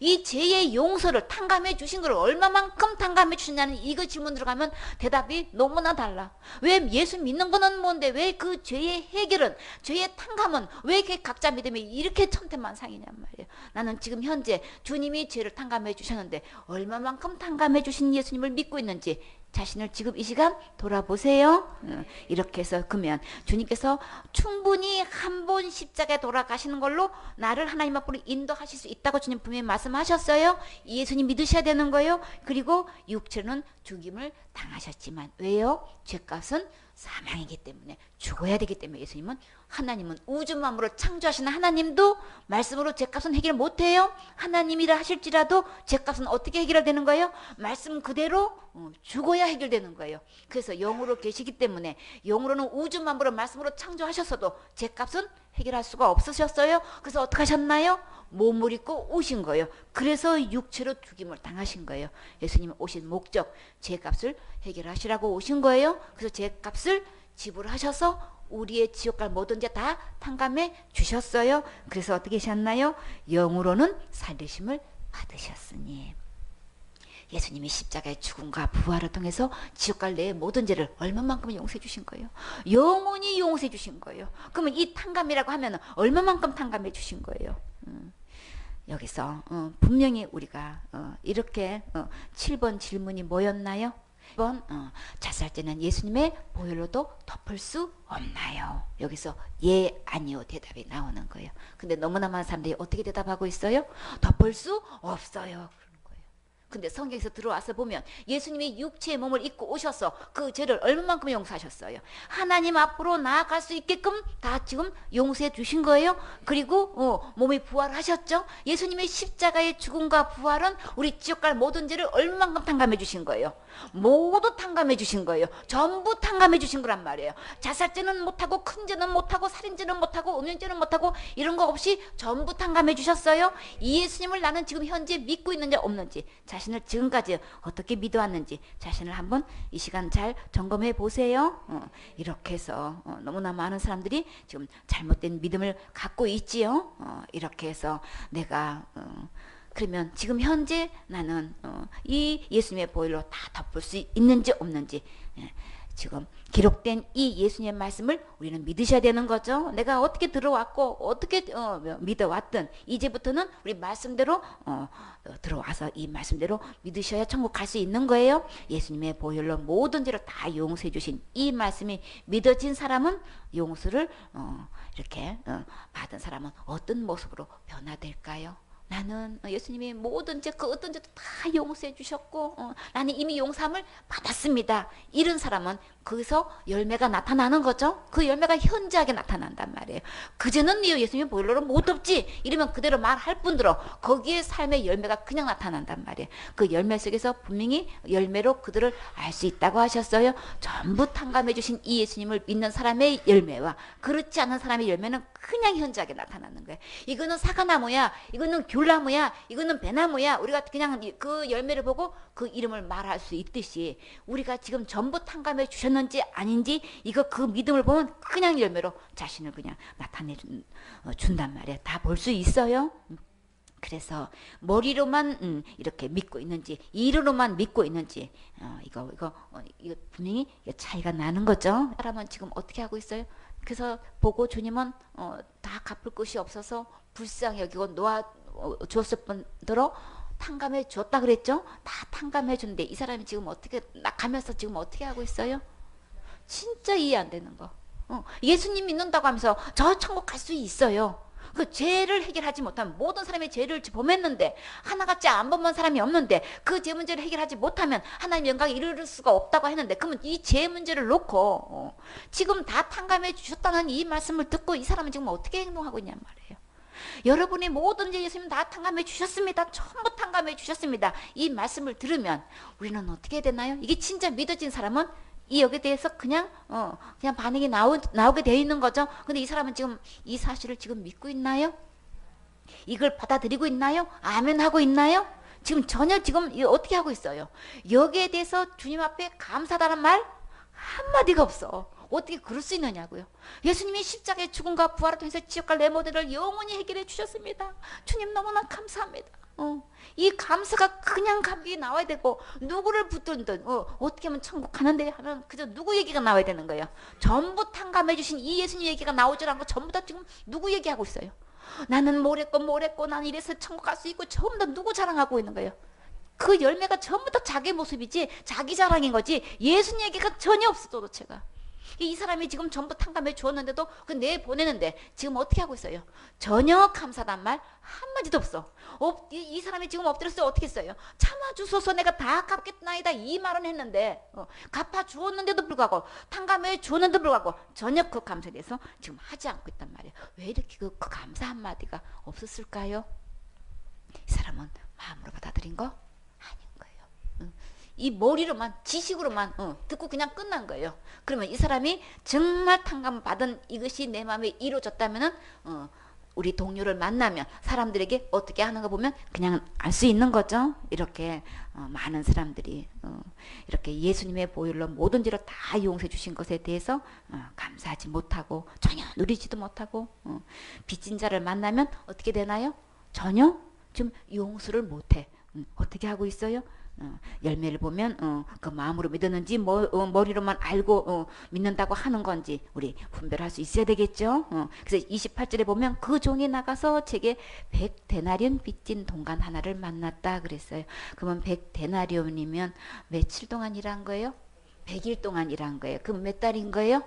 이 죄의 용서를 탕감해 주신 걸 얼마만큼 탕감해 주셨냐는 이거 질문 들어가면 대답이 너무나 달라. 왜 예수 믿는 거는 뭔데 왜 그 죄의 해결은, 죄의 탕감은 왜 이렇게 각자 믿음이 이렇게 천태만상이냔 말이에요. 나는 지금 현재 주님이 죄를 탕감해 주셨는데 얼마만큼 탕감해 주신 예수님을 믿고 있는지 자신을 지금 이 시간 돌아보세요. 이렇게 해서 그러면 주님께서 충분히 한 번 십자가에 돌아가시는 걸로 나를 하나님 앞으로 인도하실 수 있다고 주님 분명히 말씀하셨어요. 예수님 믿으셔야 되는 거예요. 그리고 육체는 죽임을 당하셨지만 왜요? 죄값은 사망이기 때문에, 죽어야 되기 때문에 예수님은, 하나님은 우주 만물을 창조하시는 하나님도 말씀으로 죄값은 해결 못해요. 하나님이라 하실지라도 죄값은 어떻게 해결되는 거예요? 말씀 그대로 죽어야 해결되는 거예요. 그래서 영으로 계시기 때문에, 영으로는 우주 만물을 말씀으로 창조하셨어도 죄값은 해결할 수가 없으셨어요. 그래서 어떻게 하셨나요? 몸을 입고 오신 거예요. 그래서 육체로 죽임을 당하신 거예요. 예수님 오신 목적, 죄값을 해결하시라고 오신 거예요. 그래서 죄값을 지불하셔서 우리의 지옥갈 모든 죄 다 탕감해 주셨어요. 그래서 어떻게 하셨나요? 영으로는 살리심을 받으셨으니. 예수님이 십자가의 죽음과 부활을 통해서 지옥갈 내 모든 죄를 얼마만큼 용서해 주신 거예요? 영원히 용서해 주신 거예요. 그러면 이 탕감이라고 하면 얼마만큼 탕감해 주신 거예요? 여기서 분명히 우리가 이렇게 7번 질문이 뭐였나요? 1번 자살죄는 예수님의 보혈로도 덮을 수 없나요? 여기서 예, 아니요 대답이 나오는 거예요. 근데 너무나 많은 사람들이 어떻게 대답하고 있어요? 덮을 수 없어요. 근데 성경에서 들어와서 보면 예수님이 육체의 몸을 입고 오셔서 그 죄를 얼마만큼 용서하셨어요? 하나님 앞으로 나아갈 수 있게끔 다 지금 용서해 주신 거예요. 그리고 몸이 부활하셨죠. 예수님의 십자가의 죽음과 부활은 우리 지옥갈 모든 죄를 얼마만큼 탕감해 주신 거예요. 모두 탕감해 주신 거예요. 전부 탕감해 주신 거란 말이에요. 자살죄는 못하고, 큰 죄는 못하고, 살인죄는 못하고, 음행죄는 못하고, 이런 거 없이 전부 탕감해 주셨어요. 이 예수님을 나는 지금 현재 믿고 있는지 없는지, 자신을 지금까지 어떻게 믿어왔는지 자신을 한번 이 시간 잘 점검해 보세요. 이렇게 해서 너무나 많은 사람들이 지금 잘못된 믿음을 갖고 있지요. 이렇게 해서 내가 그러면 지금 현재 나는 이 예수님의 보혈로 다 덮을 수 있는지 없는지, 지금 기록된 이 예수님의 말씀을 우리는 믿으셔야 되는 거죠. 내가 어떻게 들어왔고 어떻게 믿어왔든 이제부터는 우리 말씀대로 들어와서 이 말씀대로 믿으셔야 천국 갈 수 있는 거예요. 예수님의 보혈로 모든 죄를 다 용서해 주신 이 말씀이 믿어진 사람은 용서를 이렇게 받은 사람은 어떤 모습으로 변화될까요? 나는 예수님이 모든 죄, 그 어떤 죄도 다 용서해 주셨고 나는 이미 용서함을 받았습니다. 이런 사람은 거기서 열매가 나타나는 거죠. 그 열매가 현저하게 나타난단 말이에요. 그제는 예수님이 보혈로 못 덮지 이러면 그대로 말할 뿐더러 거기에 삶의 열매가 그냥 나타난단 말이에요. 그 열매 속에서 분명히 열매로 그들을 알 수 있다고 하셨어요. 전부 탕감해 주신 이 예수님을 믿는 사람의 열매와 그렇지 않은 사람의 열매는 그냥 현저하게 나타나는 거예요. 이거는 사과나무야, 이거는 귤나무야, 이거는 배나무야. 우리가 그냥 그 열매를 보고 그 이름을 말할 수 있듯이 우리가 지금 전부 탕감해 주셨는지 아닌지 이거 그 믿음을 보면 그냥 열매로 자신을 그냥 나타내 준단 말이에요. 다 볼 수 있어요. 그래서 머리로만 이렇게 믿고 있는지 이로만 믿고 있는지 이거 분명히 차이가 나는 거죠. 사람은 지금 어떻게 하고 있어요? 그래서 보고 주님은 다 갚을 것이 없어서 불쌍히 여기고 놓아 주었을 뿐더러 탕감해 줬다 그랬죠? 다 탕감해 준데 이 사람이 지금 어떻게 가면서 지금 어떻게 하고 있어요? 진짜 이해 안 되는 거. 예수님 믿는다고 하면서 저 천국 갈 수 있어요. 그 죄를 해결하지 못하면 모든 사람의 죄를 범했는데 하나같이 안 범한 사람이 없는데 그 죄 문제를 해결하지 못하면 하나님 영광에 이르를 수가 없다고 했는데 그러면 이 죄 문제를 놓고 지금 다 탕감해 주셨다는 이 말씀을 듣고 이 사람은 지금 어떻게 행동하고 있냔 말이에요. 여러분이 모든 죄 예수님 다 탕감해 주셨습니다. 전부 탕감해 주셨습니다. 이 말씀을 들으면 우리는 어떻게 해야 되나요? 이게 진짜 믿어진 사람은 이 여기에 대해서 그냥 반응이 나오게 되어 있는 거죠. 근데 이 사람은 지금 이 사실을 지금 믿고 있나요? 이걸 받아들이고 있나요? 아멘 하고 있나요? 지금 전혀 지금 어떻게 하고 있어요? 여기에 대해서 주님 앞에 감사하다는 말 한마디가 없어. 어떻게 그럴 수 있느냐고요. 예수님이 십자가의 죽음과 부활을 통해서 지옥갈 내 모든을 영원히 해결해 주셨습니다. 주님 너무나 감사합니다. 이 감사가 그냥 감격이 나와야 되고 누구를 붙들든 어떻게 하면 천국 가는데 하면 그저 누구 얘기가 나와야 되는 거예요. 전부 탕감해 주신 이 예수님 얘기가 나오질 않고 전부 다 지금 누구 얘기하고 있어요. 나는 뭐랬고 나는 이래서 천국 갈 수 있고 전부 다 누구 자랑하고 있는 거예요. 그 열매가 전부 다 자기 모습이지 자기 자랑인 거지 예수님 얘기가 전혀 없어. 도대체가 이 사람이 지금 전부 탕감해 주었는데도 그 내보내는데 지금 어떻게 하고 있어요? 전혀 감사단 말 한마디도 없어. 이 사람이 지금 엎드렸어요. 어떻게 했어요? 참아주소서 내가 다 갚겠나이다 이 말은 했는데 갚아주었는데도 불구하고 탕감해 주었는데도 불구하고 전혀 그 감사에 대해서 지금 하지 않고 있단 말이에요. 왜 이렇게 그 감사 한마디가 없었을까요? 이 사람은 마음으로 받아들인 거 아닌 거예요. 이 머리로만 지식으로만 듣고 그냥 끝난 거예요. 그러면 이 사람이 정말 탕감 받은 이것이 내 마음에 이루어졌다면은 우리 동료를 만나면 사람들에게 어떻게 하는가 보면 그냥 알 수 있는 거죠. 이렇게 많은 사람들이 이렇게 예수님의 보혈로 모든 죄를 다 용서해 주신 것에 대해서 감사하지 못하고 전혀 누리지도 못하고 빚진 자를 만나면 어떻게 되나요? 전혀 좀 용서를 못해. 어떻게 하고 있어요? 열매를 보면 그 마음으로 믿었는지 머리로만 알고 믿는다고 하는 건지 우리 분별할 수 있어야 되겠죠. 그래서 28절에 보면 그 종이 나가서 제게 100데나리온 빚진 동간 하나를 만났다 그랬어요. 그러면 100데나리온이면 며칠 동안 일한 거예요? 100일 동안 일한 거예요. 그럼 몇 달인 거예요?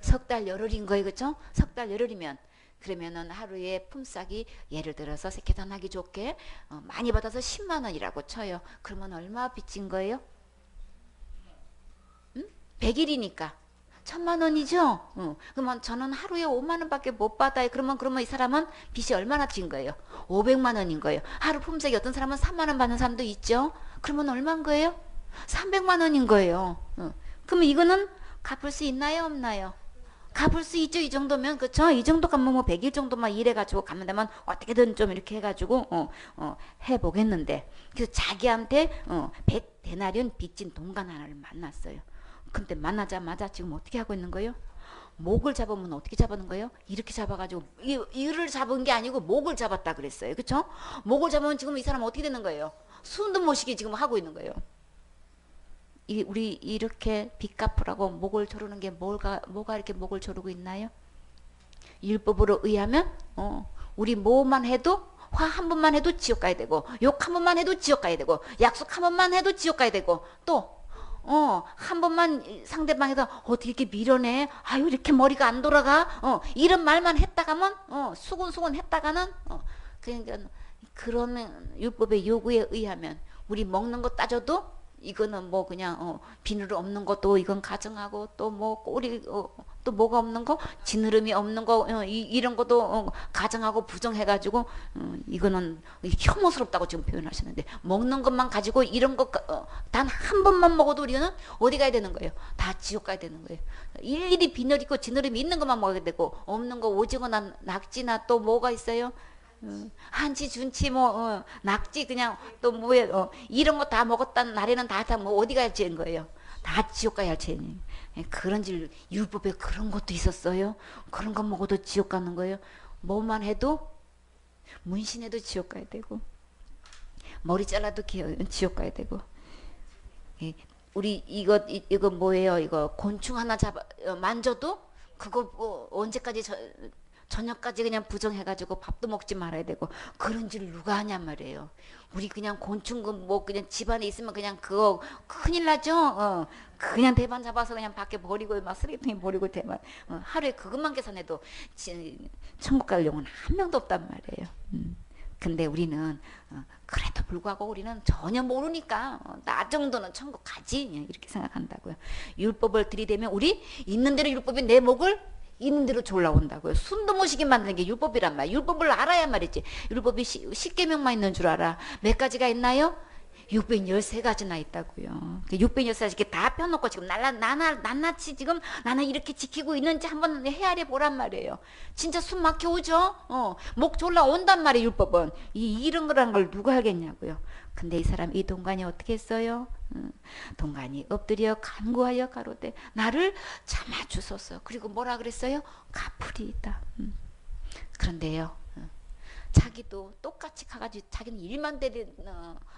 석 달 열흘인 거예요. 그렇죠? 석 달 열흘이면 그러면은 하루에 품삯이 예를 들어서 계산하기 좋게 많이 받아서 10만 원이라고 쳐요. 그러면 얼마 빚진 거예요? 100일이니까 1000만 원이죠? 그러면 저는 하루에 5만 원밖에 못 받아요. 그러면 이 사람은 빚이 얼마나 진 거예요? 500만 원인 거예요. 하루 품삯이 어떤 사람은 3만 원 받는 사람도 있죠? 그러면 얼마인 거예요? 300만 원인 거예요. 그러면 이거는 갚을 수 있나요? 없나요? 갚을 수 있죠. 이 정도면. 그쵸? 이 정도 가면 뭐 100일 정도만 일해가지고 가면 되면 어떻게든 좀 이렇게 해가지고 해보겠는데 그래서 자기한테 100데나리온 빚진 동간 하나를 만났어요. 근데 만나자마자 지금 어떻게 하고 있는 거예요? 목을 잡으면 어떻게 잡는 거예요? 이렇게 잡아가지고 이를 잡은 게 아니고 목을 잡았다 그랬어요. 그쵸? 목을 잡으면 지금 이 사람은 어떻게 되는 거예요? 숨도 못 쉬게 지금 하고 있는 거예요. 우리 이렇게 빚 갚으라고 목을 조르는 게 뭐가 이렇게 목을 조르고 있나요? 율법으로 의하면 우리 뭐만 해도 화 한 번만 해도 지옥 가야 되고 욕 한 번만 해도 지옥 가야 되고 약속 한 번만 해도 지옥 가야 되고 또 한 번만 상대방에서 어떻게 이렇게 밀어내? 아유 이렇게 머리가 안 돌아가? 이런 말만 했다가면 수군수군 했다가는 그러니까 그러면 율법의 요구에 의하면 우리 먹는 거 따져도 이거는 뭐 그냥 비늘 없는 것도 이건 가정하고 또 뭐 꼬리 또 뭐가 없는 거 지느러미 없는 거 이런 것도 가정하고 부정해가지고 이거는 혐오스럽다고 지금 표현하셨는데 먹는 것만 가지고 이런 거 단 한 번만 먹어도 우리는 어디 가야 되는 거예요? 다 지옥 가야 되는 거예요. 일일이 비늘 있고 지느러미 있는 것만 먹어야 되고 없는 거 오징어나 낙지나 또 뭐가 있어요? 한치 준치 뭐 낙지 그냥 또 뭐예요 이런 거 다 먹었다는 날에는 다 뭐 어디 가야 죄인 거예요? 다 지옥 가야 죄니. 그런 질 율법에 그런 것도 있었어요. 그런 거 먹어도 지옥 가는 거예요. 뭐만 해도 문신해도 지옥 가야 되고 머리 잘라도 지옥 가야 되고 우리 이거 뭐예요? 이거 곤충 하나 만져도 그거 언제까지 저녁까지 그냥 부정해가지고 밥도 먹지 말아야 되고 그런 짓을 누가 하냔 말이에요. 우리 그냥 곤충 뭐 그냥 집안에 있으면 그냥 그거 큰일 나죠. 그냥 대반 잡아서 그냥 밖에 버리고 막 쓰레기통에 버리고 대반 하루에 그것만 계산해도 천국 갈 영혼 한 명도 없단 말이에요. 근데 우리는 그래도 불구하고 우리는 전혀 모르니까 나 정도는 천국 가지 이렇게 생각한다고요. 율법을 들이대면 우리 있는 대로 율법이 내 목을 있는 대로 졸라온다고요. 숨도 못 쉬게 만드는 게 율법이란 말이야. 율법을 알아야 말이지. 율법이 10계명만 있는 줄 알아. 몇 가지가 있나요? 613가지나 있다고요. 613가지 이렇게 다 펴놓고 지금 낱낱이 지금 나는 이렇게 지키고 있는지 한번 헤아려 보란 말이에요. 진짜 숨 막혀 오죠? 목 졸라 온단 말이에요, 율법은. 이런 거란 걸 누가 알겠냐고요. 근데 이 사람, 이 동간이 어떻게 했어요? 동간이 엎드려 간구하여 가로되 나를 참아주소서. 그리고 뭐라 그랬어요? 갚으리이다. 그런데요. 자기도 똑같이 가가지고 자기는 1만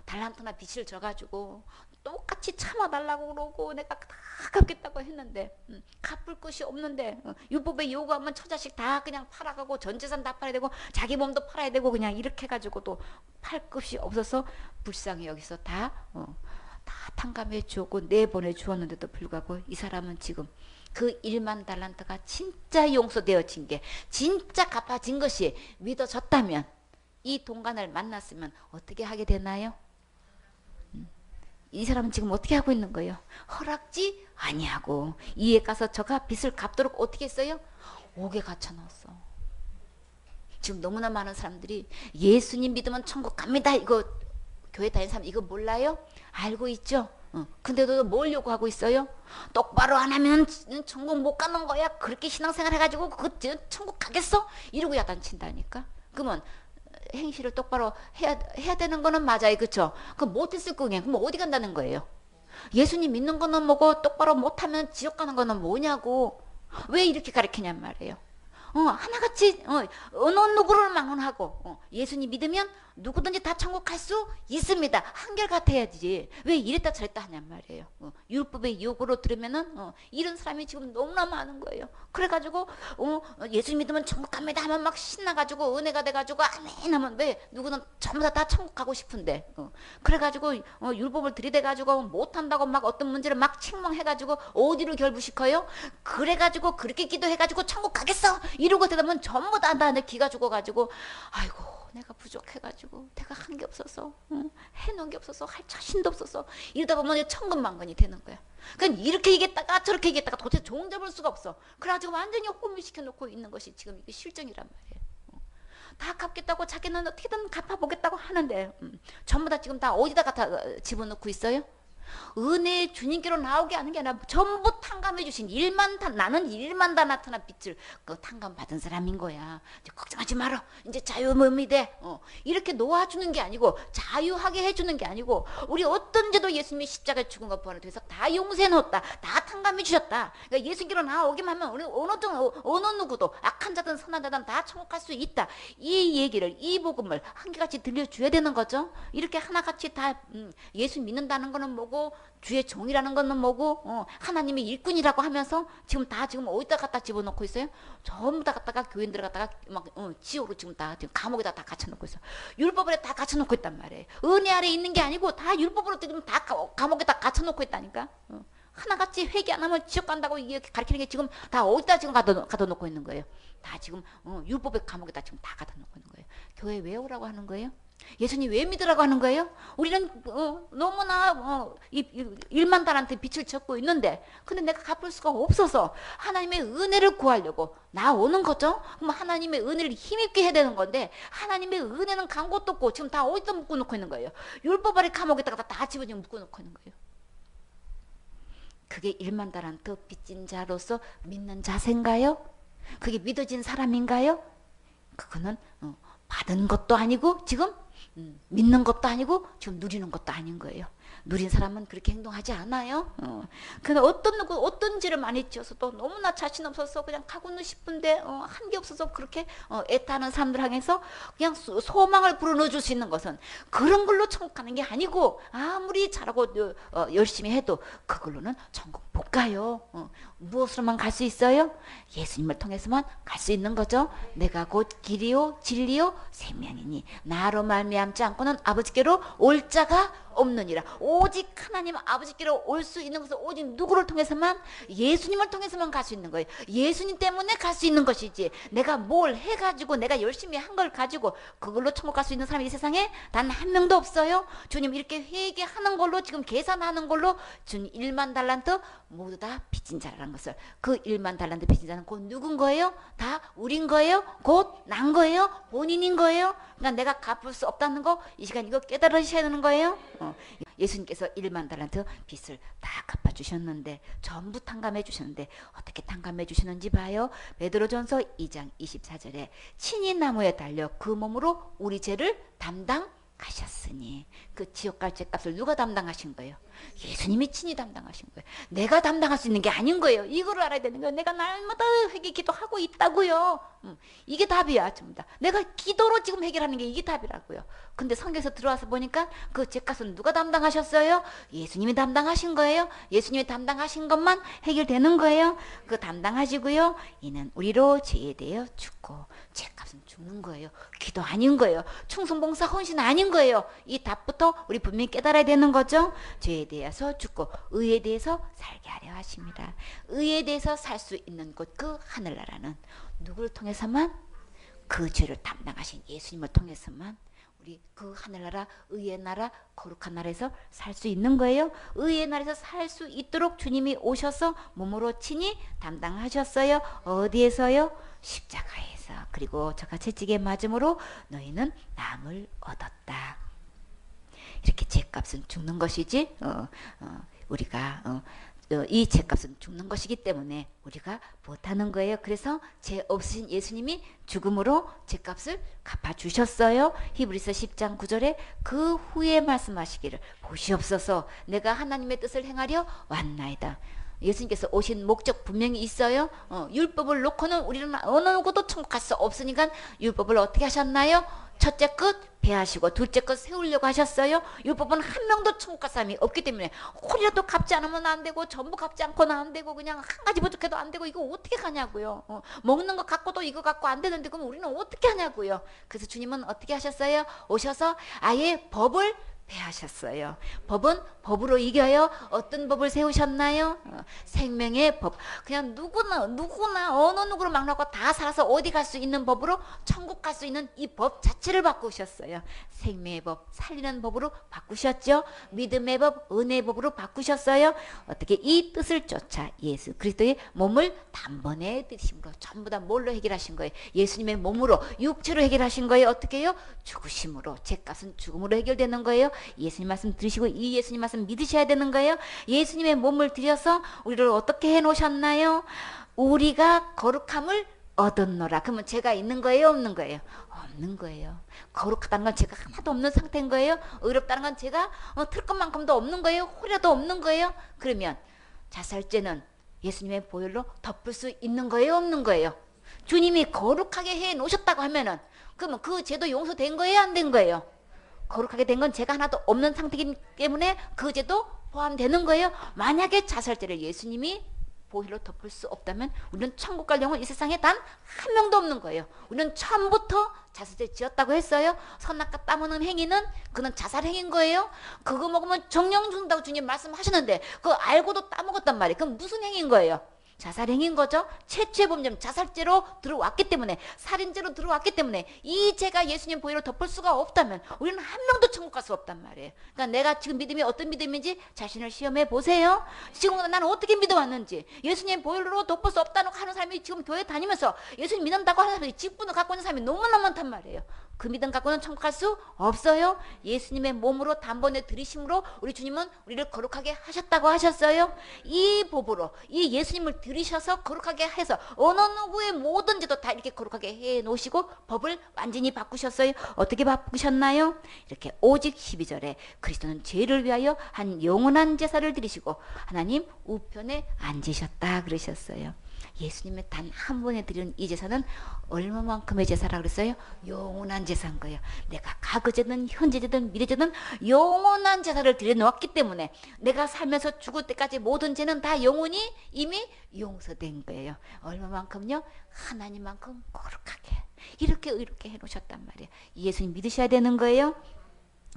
달란트나 빚을 져가지고 똑같이 참아달라고 그러고 내가 다 갚겠다고 했는데 갚을 것이 없는데 율법에 요구하면 처자식 다 그냥 팔아가고 전재산 다 팔아야 되고 자기 몸도 팔아야 되고 그냥 이렇게 해가지고 또 팔 것이 없어서 불쌍히 여기서 다 탕감해 주었고 내보내 주었는데도 불구하고 이 사람은 지금 그 1만 달란트가 진짜 용서되어진 게 진짜 갚아진 것이 믿어졌다면 이 동간을 만났으면 어떻게 하게 되나요? 이 사람은 지금 어떻게 하고 있는 거예요? 허락지 아니하고 이에 가서 저가 빚을 갚도록 어떻게 했어요? 옥에 갇혀 넣었어. 지금 너무나 많은 사람들이 예수님 믿으면 천국 갑니다 이거 교회 다니는 사람 이거 몰라요? 알고 있죠? 근데도 뭘 요구하고 있어요? 똑바로 안 하면 천국 못 가는 거야. 그렇게 신앙생활 해가지고 천국 가겠어? 이러고 야단친다니까. 그러면 행실을 똑바로 해야 되는 거는 맞아요. 그쵸? 그럼 못했을 거냐? 그럼 어디 간다는 거예요? 예수님 믿는 거는 뭐고 똑바로 못하면 지옥 가는 거는 뭐냐고. 왜 이렇게 가르치냔 말이에요. 하나같이 어느 누구를 망언하고 예수님 믿으면 누구든지 다 천국 갈 수 있습니다. 한결같아야지. 왜 이랬다 저랬다 하냔 말이에요. 율법의 요구로 들으면은 이런 사람이 지금 너무나 많은 거예요. 그래가지고 예수님 믿으면 천국 갑니다 하면 막 신나가지고 은혜가 돼가지고 아멘 하면 왜 누구는 전부 다 천국 가고 싶은데 그래가지고 율법을 들이대가지고 못한다고 막 어떤 문제를 막 책망해가지고 어디로 결부시켜요? 그래가지고 그렇게 기도해가지고 천국 가겠어 이러고 되면 전부 다 내 기가 죽어가지고 아이고 내가 부족해가지고 내가 한 게 없어서 해놓은 게 없어서 할 자신도 없어서 이러다 보면 천근만근이 되는 거야. 그러니까 이렇게 얘기했다가 저렇게 얘기했다가 도대체 종잡을 수가 없어. 그래가지고 완전히 혼미시켜 놓고 있는 것이 지금 이게 실정이란 말이에요. 다 갚겠다고 자기는 어떻게든 갚아보겠다고 하는데 전부 다 지금 다 어디다 갖다 집어넣고 있어요? 은혜의 주님께로 나오게 하는 게 아니라 전부 탕감해 주신 나는 일만 다 나타난 빛을 탕감 받은 사람인 거야. 이제 걱정하지 마라. 이제 자유몸이 돼. 이렇게 놓아주는 게 아니고 자유하게 해주는 게 아니고 우리 어떤 죄도 예수님이 십자가에 죽은 것 부활을 통해서 다 용서해 놓았다. 다 탕감해 주셨다. 그러니까 예수님께로 나오기만 하면 우리 어느 누구도 악한 자든 선한 자든 다 천국할 수 있다. 이 얘기를 이 복음을 한결같이 들려줘야 되는 거죠. 이렇게 하나같이 다 예수 믿는다는 거는 뭐고 주의 종이라는 거는 뭐고 하나님의 일꾼이라고 하면서 지금 어디다 갖다 집어넣고 있어요? 전부 다 갖다가 교인들 갖다가 막 지옥으로 지금 감옥에다 다 갇혀놓고 있어. 율법으로 다 갇혀놓고 있단 말이에요. 은혜 아래 있는 게 아니고 다 율법으로 지금 다 감옥에다 갇혀놓고 있다니까. 하나같이 회개 안 하면 지옥 간다고 이게 가르치는 게 지금 다 어디다 지금 가둬놓고 있는 거예요. 다 지금 율법의 감옥에다 지금 다 가둬놓고 있는 거예요. 교회 왜 오라고 하는 거예요? 예수님 왜 믿으라고 하는 거예요? 우리는 너무나 일만 달한테 빛을 쳤고 있는데 근데 내가 갚을 수가 없어서 하나님의 은혜를 구하려고 나오는 거죠. 그럼 하나님의 은혜를 힘입게 해야 되는 건데 하나님의 은혜는 간 곳도 없고 지금 다 어디다 묶어놓고 있는 거예요? 율법 아래 감옥에다가 다 집어넣어 묶어놓고 있는 거예요. 그게 일만 달한테 빚진 자로서 믿는 자세인가요? 그게 믿어진 사람인가요? 그거는 받은 것도 아니고 지금 믿는 것도 아니고 지금 누리는 것도 아닌 거예요. 누린 사람은 그렇게 행동하지 않아요. 근데 어떤 죄를 많이 지어서 또 너무나 자신 없어서 그냥 가고는 싶은데 한 게 없어서 그렇게 애타는 사람들 향해서 그냥 소망을 불어넣어 줄 수 있는 것은 그런 걸로 천국 가는 게 아니고 아무리 잘하고 열심히 해도 그걸로는 천국 못 가요. 무엇으로만 갈 수 있어요? 예수님을 통해서만 갈 수 있는 거죠. 내가 곧 길이요 진리요 생명이니 나로 말미암지 않고는 아버지께로 올 자가 없느니라. 오직 하나님 아버지께로 올 수 있는 것은 오직 누구를 통해서만? 예수님을 통해서만 갈 수 있는 거예요. 예수님 때문에 갈 수 있는 것이지 내가 뭘 해가지고 내가 열심히 한 걸 가지고 그걸로 천국 갈 수 있는 사람이 이 세상에 단 한 명도 없어요. 주님 이렇게 회개하는 걸로 지금 계산하는 걸로 주님 1만 달란트 모두 다 빚진 자라는 것을 그 1만 달란트 빚진 자는 곧 누군 거예요? 다 우린 거예요? 곧 난 거예요? 본인인 거예요? 그러니까 내가 갚을 수 없다는 거 이 시간 이거 깨달으셔야 되는 거예요. 예수님께서 1만 달란트 빚을 다 갚아주셨는데 전부 탕감해 주셨는데 어떻게 탕감해 주시는지 봐요. 베드로전서 2장 24절에 친히 나무에 달려 그 몸으로 우리 죄를 담당하셨으니 그 지옥 갈 죄값을 누가 담당하신 거예요? 예수님이 친히 담당하신 거예요. 내가 담당할 수 있는 게 아닌 거예요. 이거를 알아야 되는 거예요. 내가 날마다 회개 기도하고 있다고요. 이게 답이야. 전부 다. 내가 기도로 지금 해결하는 게 이게 답이라고요. 근데 성경에서 들어와서 보니까 그 죄값은 누가 담당하셨어요? 예수님이 담당하신 거예요. 예수님이 담당하신 것만 해결되는 거예요. 그 담당하시고요. 이는 우리로 죄에 대해 죽고 죄값은 죽는 거예요. 기도 아닌 거예요. 충성봉사 헌신 아닌 거예요. 이 답부터 우리 분명히 깨달아야 되는 거죠. 죄에 대해서 죽고 의에 대해서 살게 하려 하십니다. 의에 대해서 살 수 있는 곳 그 하늘나라는 누구를 통해서만? 그 죄를 담당하신 예수님을 통해서만 우리 그 하늘나라 의의 나라 거룩한 나라에서 살 수 있는 거예요. 의의 나라에서 살 수 있도록 주님이 오셔서 몸으로 친히 담당하셨어요. 어디에서요? 십자가에서. 그리고 저가 채찍에 맞음으로 너희는 남을 얻었다. 이렇게 죄값은 죽는 것이지 우리가 이 죄값은 죽는 것이기 때문에 우리가 못하는 거예요. 그래서 죄 없으신 예수님이 죽음으로 죄값을 갚아주셨어요. 히브리서 10장 9절에 그 후에 말씀하시기를 보시옵소서 내가 하나님의 뜻을 행하려 왔나이다. 예수님께서 오신 목적 분명히 있어요. 율법을 놓고는 우리는 어느 누구도 천국 갈 수 없으니까 율법을 어떻게 하셨나요? 첫째 것 배하시고 둘째 것 세우려고 하셨어요. 율법은 한 명도 천국 갈 사람이 없기 때문에 홀이라도 갚지 않으면 안 되고 전부 갚지 않고는 안 되고 그냥 한 가지 부족해도 안 되고 이거 어떻게 가냐고요. 먹는 거 갖고도 이거 갖고 안 되는데 그럼 우리는 어떻게 하냐고요. 그래서 주님은 어떻게 하셨어요? 오셔서 아예 법을 배하셨어요. 법은 법으로 이겨요. 어떤 법을 세우셨나요? 생명의 법. 그냥 누구나 어느 누구를 막론하고 다 살아서 어디 갈 수 있는 법으로 천국 갈 수 있는 이 법 자체를 바꾸셨어요. 생명의 법, 살리는 법으로 바꾸셨죠. 믿음의 법, 은혜의 법으로 바꾸셨어요. 어떻게 이 뜻을 쫓아 예수 그리스도의 몸을 단번에 드리심으로 전부 다 뭘로 해결하신 거예요? 예수님의 몸으로 육체로 해결하신 거예요. 어떻게 해요? 죽으심으로. 죄값은 죽음으로 해결되는 거예요. 예수님 말씀 들으시고 이 예수님 말씀 믿으셔야 되는 거예요. 예수님의 몸을 들여서 우리를 어떻게 해놓으셨나요? 우리가 거룩함을 얻었노라. 그러면 죄가 있는 거예요? 없는 거예요? 없는 거예요. 거룩하다는 건 죄가 하나도 없는 상태인 거예요. 의롭다는 건 죄가 틀 것만큼도 없는 거예요. 홀이라도 없는 거예요. 그러면 자살죄는 예수님의 보혈로 덮을 수 있는 거예요? 없는 거예요? 주님이 거룩하게 해놓으셨다고 하면은 그러면 그 죄도 용서된 거예요? 안 된 거예요? 거룩하게 된 건 죄가 하나도 없는 상태이기 때문에 그 죄도 포함되는 거예요. 만약에 자살죄를 예수님이 보혈로 덮을 수 없다면 우리는 천국 갈 영혼 이 세상에 단 한 명도 없는 거예요. 우리는 처음부터 자살죄 지었다고 했어요. 선악과 따먹는 행위는 그는 자살 행위인 거예요. 그거 먹으면 정령 죽는다고 주님 말씀하셨는데 그거 알고도 따먹었단 말이에요. 그럼 무슨 행위인 거예요? 자살행위인 거죠. 최초의 범죄는 자살죄로 들어왔기 때문에 살인죄로 들어왔기 때문에 이 죄가 예수님 보혈로 덮을 수가 없다면 우리는 한 명도 천국 갈 수 없단 말이에요. 그러니까 내가 지금 믿음이 어떤 믿음인지 자신을 시험해 보세요. 지금 나는 어떻게 믿어왔는지. 예수님 보혈로 덮을 수 없다고 하는 사람이 지금 교회 다니면서 예수님 믿는다고 하는 사람이 직분을 갖고 있는 사람이 너무나 많단 말이에요. 그 믿음 갖고는 천국 갈 수 없어요. 예수님의 몸으로 단번에 들이심으로 우리 주님은 우리를 거룩하게 하셨다고 하셨어요. 이 법으로 이 예수님을 들이셔서 거룩하게 해서 어느 누구의 모든 죄도 다 이렇게 거룩하게 해놓으시고 법을 완전히 바꾸셨어요. 어떻게 바꾸셨나요? 이렇게 오직 12절에 그리스도는 죄를 위하여 한 영원한 제사를 드리시고 하나님 우편에 앉으셨다 그러셨어요. 예수님의 단 한 번에 드리는 이 제사는 얼마만큼의 제사라고 그랬어요? 영원한 제사인 거예요. 내가 과거제든 현재제든 미래제든 영원한 제사를 드려놓았기 때문에 내가 살면서 죽을 때까지 모든 죄는 다 영원히 이미 용서된 거예요. 얼마만큼요? 하나님만큼 거룩하게 이렇게 의롭게 해놓으셨단 말이에요. 예수님 믿으셔야 되는 거예요.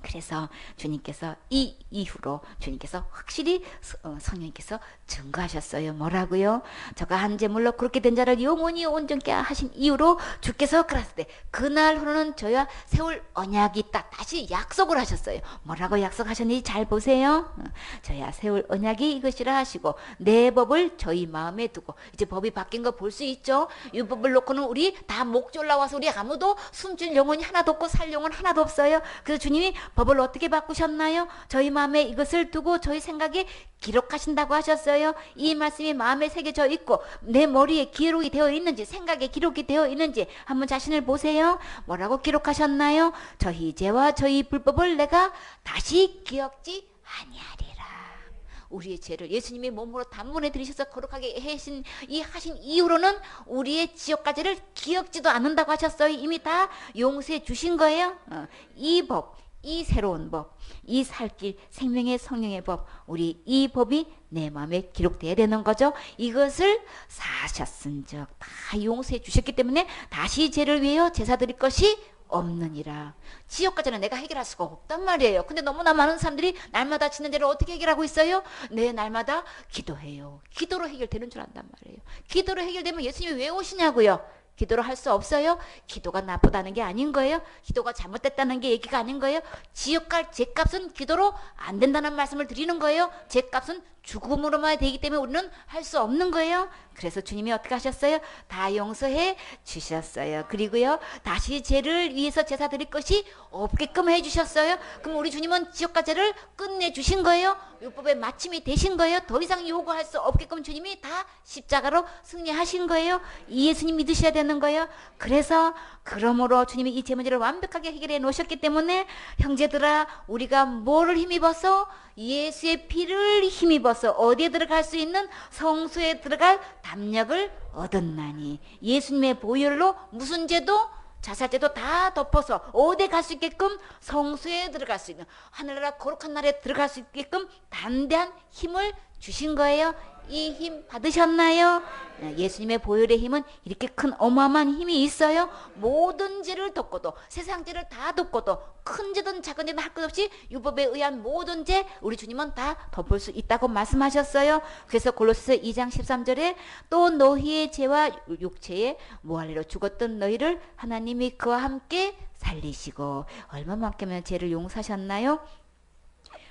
그래서 주님께서 이 이후로 주님께서 확실히 성령님께서 증거하셨어요. 뭐라고요? 저가 한 제물로 그렇게 된 자를 영원히 온전케 하신 이후로 주께서 그랬을 때 그날로는 저와 세울 언약이 있다. 다시 약속을 하셨어요. 뭐라고 약속하셨는지 잘 보세요. 저야 세울 언약이 이것이라 하시고 내 법을 저희 마음에 두고 이제 법이 바뀐 거 볼 수 있죠. 율법을 놓고는 우리 다 목졸 나와서 우리 아무도 숨줄 영혼이 하나도 없고 살 영혼 하나도 없어요. 그래서 주님이 법을 어떻게 바꾸셨나요? 저희 마음에 이것을 두고 저희 생각에 기록하신다고 하셨어요. 이 말씀이 마음에 새겨져 있고 내 머리에 기록이 되어 있는지 생각에 기록이 되어 있는지 한번 자신을 보세요. 뭐라고 기록하셨나요? 저희 죄와 저희 불법을 내가 다시 기억지 아니하리라. 우리의 죄를 예수님이 몸으로 단번에 들이셔서 거룩하게 하신 이후로는 우리의 지옥까지를 기억지도 않는다고 하셨어요. 이미 다 용서해 주신 거예요. 이 법, 이 새로운 법, 이 살길 생명의 성령의 법, 우리 이 법이 내 마음에 기록되어야 되는 거죠. 이것을 사셨은즉 다 용서해 주셨기 때문에 다시 죄를 위하여 제사 드릴 것이 없느니라. 지옥까지는 내가 해결할 수가 없단 말이에요. 근데 너무나 많은 사람들이 날마다 짓는 죄를 어떻게 해결하고 있어요? 네, 날마다 기도해요. 기도로 해결되는 줄 안단 말이에요. 기도로 해결되면 예수님이 왜 오시냐고요? 기도를 할 수 없어요? 기도가 나쁘다는 게 아닌 거예요. 기도가 잘못됐다는 게 얘기가 아닌 거예요. 지옥 갈 죄값은 기도로 안 된다는 말씀을 드리는 거예요. 죄값은 죽음으로만 되기 때문에 우리는 할 수 없는 거예요. 그래서 주님이 어떻게 하셨어요? 다 용서해 주셨어요. 그리고요, 다시 죄를 위해서 제사 드릴 것이 없게끔 해 주셨어요. 그럼 우리 주님은 지옥과 죄를 끝내 주신 거예요. 율법의 마침이 되신 거예요. 더 이상 요구할 수 없게끔 주님이 다 십자가로 승리하신 거예요. 이 예수님 믿으셔야 되는 거예요. 그래서 그러므로 주님이 이 죄 문제를 완벽하게 해결해 놓으셨기 때문에 형제들아, 우리가 뭐를 힘입어서? 예수의 피를 힘입어서 어디에 들어갈 수 있는 성소에 들어갈 담력을 얻었나니, 예수님의 보혈로 무슨 죄도 자살죄도 다 덮어서 어디에 갈 수 있게끔 성소에 들어갈 수 있는, 하늘나라 거룩한 나라에 들어갈 수 있게끔 담대한 힘을 주신 거예요. 이 힘 받으셨나요? 예수님의 보혈의 힘은 이렇게 큰 어마어마한 힘이 있어요. 모든 죄를 덮고도, 세상 죄를 다 덮고도, 큰 죄든 작은 죄든 할 것 없이 율법에 의한 모든 죄 우리 주님은 다 덮을 수 있다고 말씀하셨어요. 그래서 골로새서 2장 13절에 또 너희의 죄와 육체에 모할례로 죽었던 너희를 하나님이 그와 함께 살리시고, 얼마만큼이나 죄를 용서하셨나요?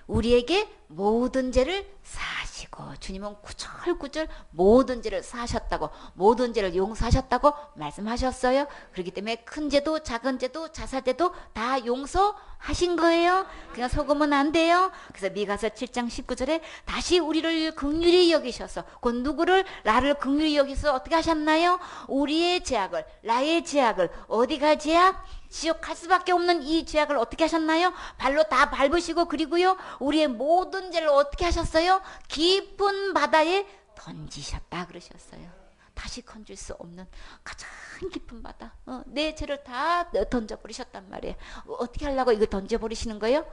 우리에게 모든 죄를 사하시고, 주님은 구절구절 모든 죄를 사하셨다고, 모든 죄를 용서하셨다고 말씀하셨어요. 그렇기 때문에 큰 죄도 작은 죄도 자살죄도 다 용서하신 거예요. 그냥 속으면 안 돼요. 그래서 미가서 7장 19절에 다시 우리를 긍휼히 여기셔서, 곧 누구를? 나를 긍휼히 여기서 어떻게 하셨나요? 우리의 죄악을, 나의 죄악을, 어디가 죄악? 지옥 갈 수밖에 없는 이 죄악을 어떻게 하셨나요? 발로 다 밟으시고, 그리고요, 우리의 모든 죄를 어떻게 하셨어요? 깊은 바다에 던지셨다 그러셨어요. 다시 건질 수 없는 가장 깊은 바다, 내 죄를 다 던져버리셨단 말이에요. 어떻게 하려고 이거 던져버리시는 거예요?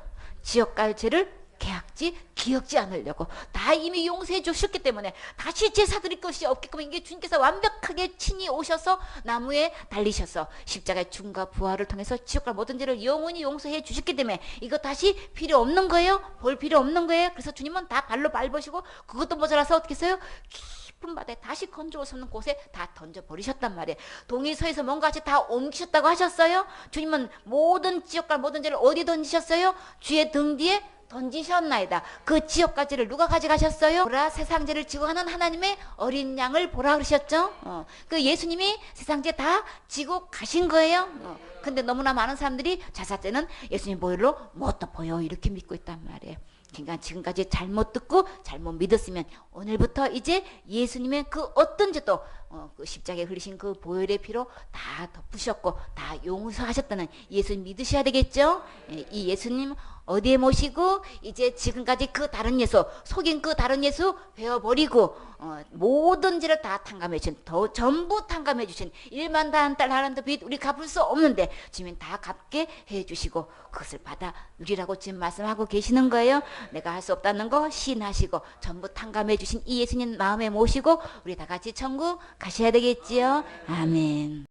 지옥 갈 죄를 계약지, 기억지 않으려고 다 이미 용서해 주셨기 때문에 다시 제사 드릴 것이 없게끔, 이게 주님께서 완벽하게 친히 오셔서 나무에 달리셔서 십자가의 죽음과 부활을 통해서 지옥과 모든 죄를 영원히 용서해 주셨기 때문에 이거 다시 필요 없는 거예요. 볼 필요 없는 거예요. 그래서 주님은 다 발로 밟으시고, 그것도 모자라서 어떻게 했어요? 깊은 바다에 다시 건져올 수 없는 곳에 다 던져버리셨단 말이에요. 동의서에서 뭔가 같이 다 옮기셨다고 하셨어요. 주님은 모든 지옥과 모든 죄를 어디 던지셨어요? 주의 등 뒤에 던지셨나이다. 그 지옥까지를 누가 가져가셨어요? 보라, 세상죄를 지고 가는 하나님의 어린 양을 보라 그러셨죠. 그 예수님이 세상죄 다 지고 가신 거예요. 근데 너무나 많은 사람들이 자살죄는 예수님 보혈로 못 덮어요 이렇게 믿고 있단 말이에요. 그러니까 지금까지 잘못 듣고 잘못 믿었으면 오늘부터 이제 예수님의 그 어떤 죄도 그 십자가에 흘리신 그 보혈의 피로 다 덮으셨고 다 용서하셨다는 예수님 믿으셔야 되겠죠. 이 예수님 어디에 모시고 이제 지금까지 그 다른 예수, 속인 그 다른 예수 베어버리고 모든 죄를 다 탕감해 주신, 전부 탕감해 주신 1만 달란트 빚 우리 갚을 수 없는데 주님 다 갚게 해 주시고 그것을 받아 누리라고 지금 말씀하고 계시는 거예요. 내가 할 수 없다는 거 시인하시고 전부 탕감해 주신 이 예수님 마음에 모시고 우리 다 같이 천국 가셔야 되겠지요. 아멘.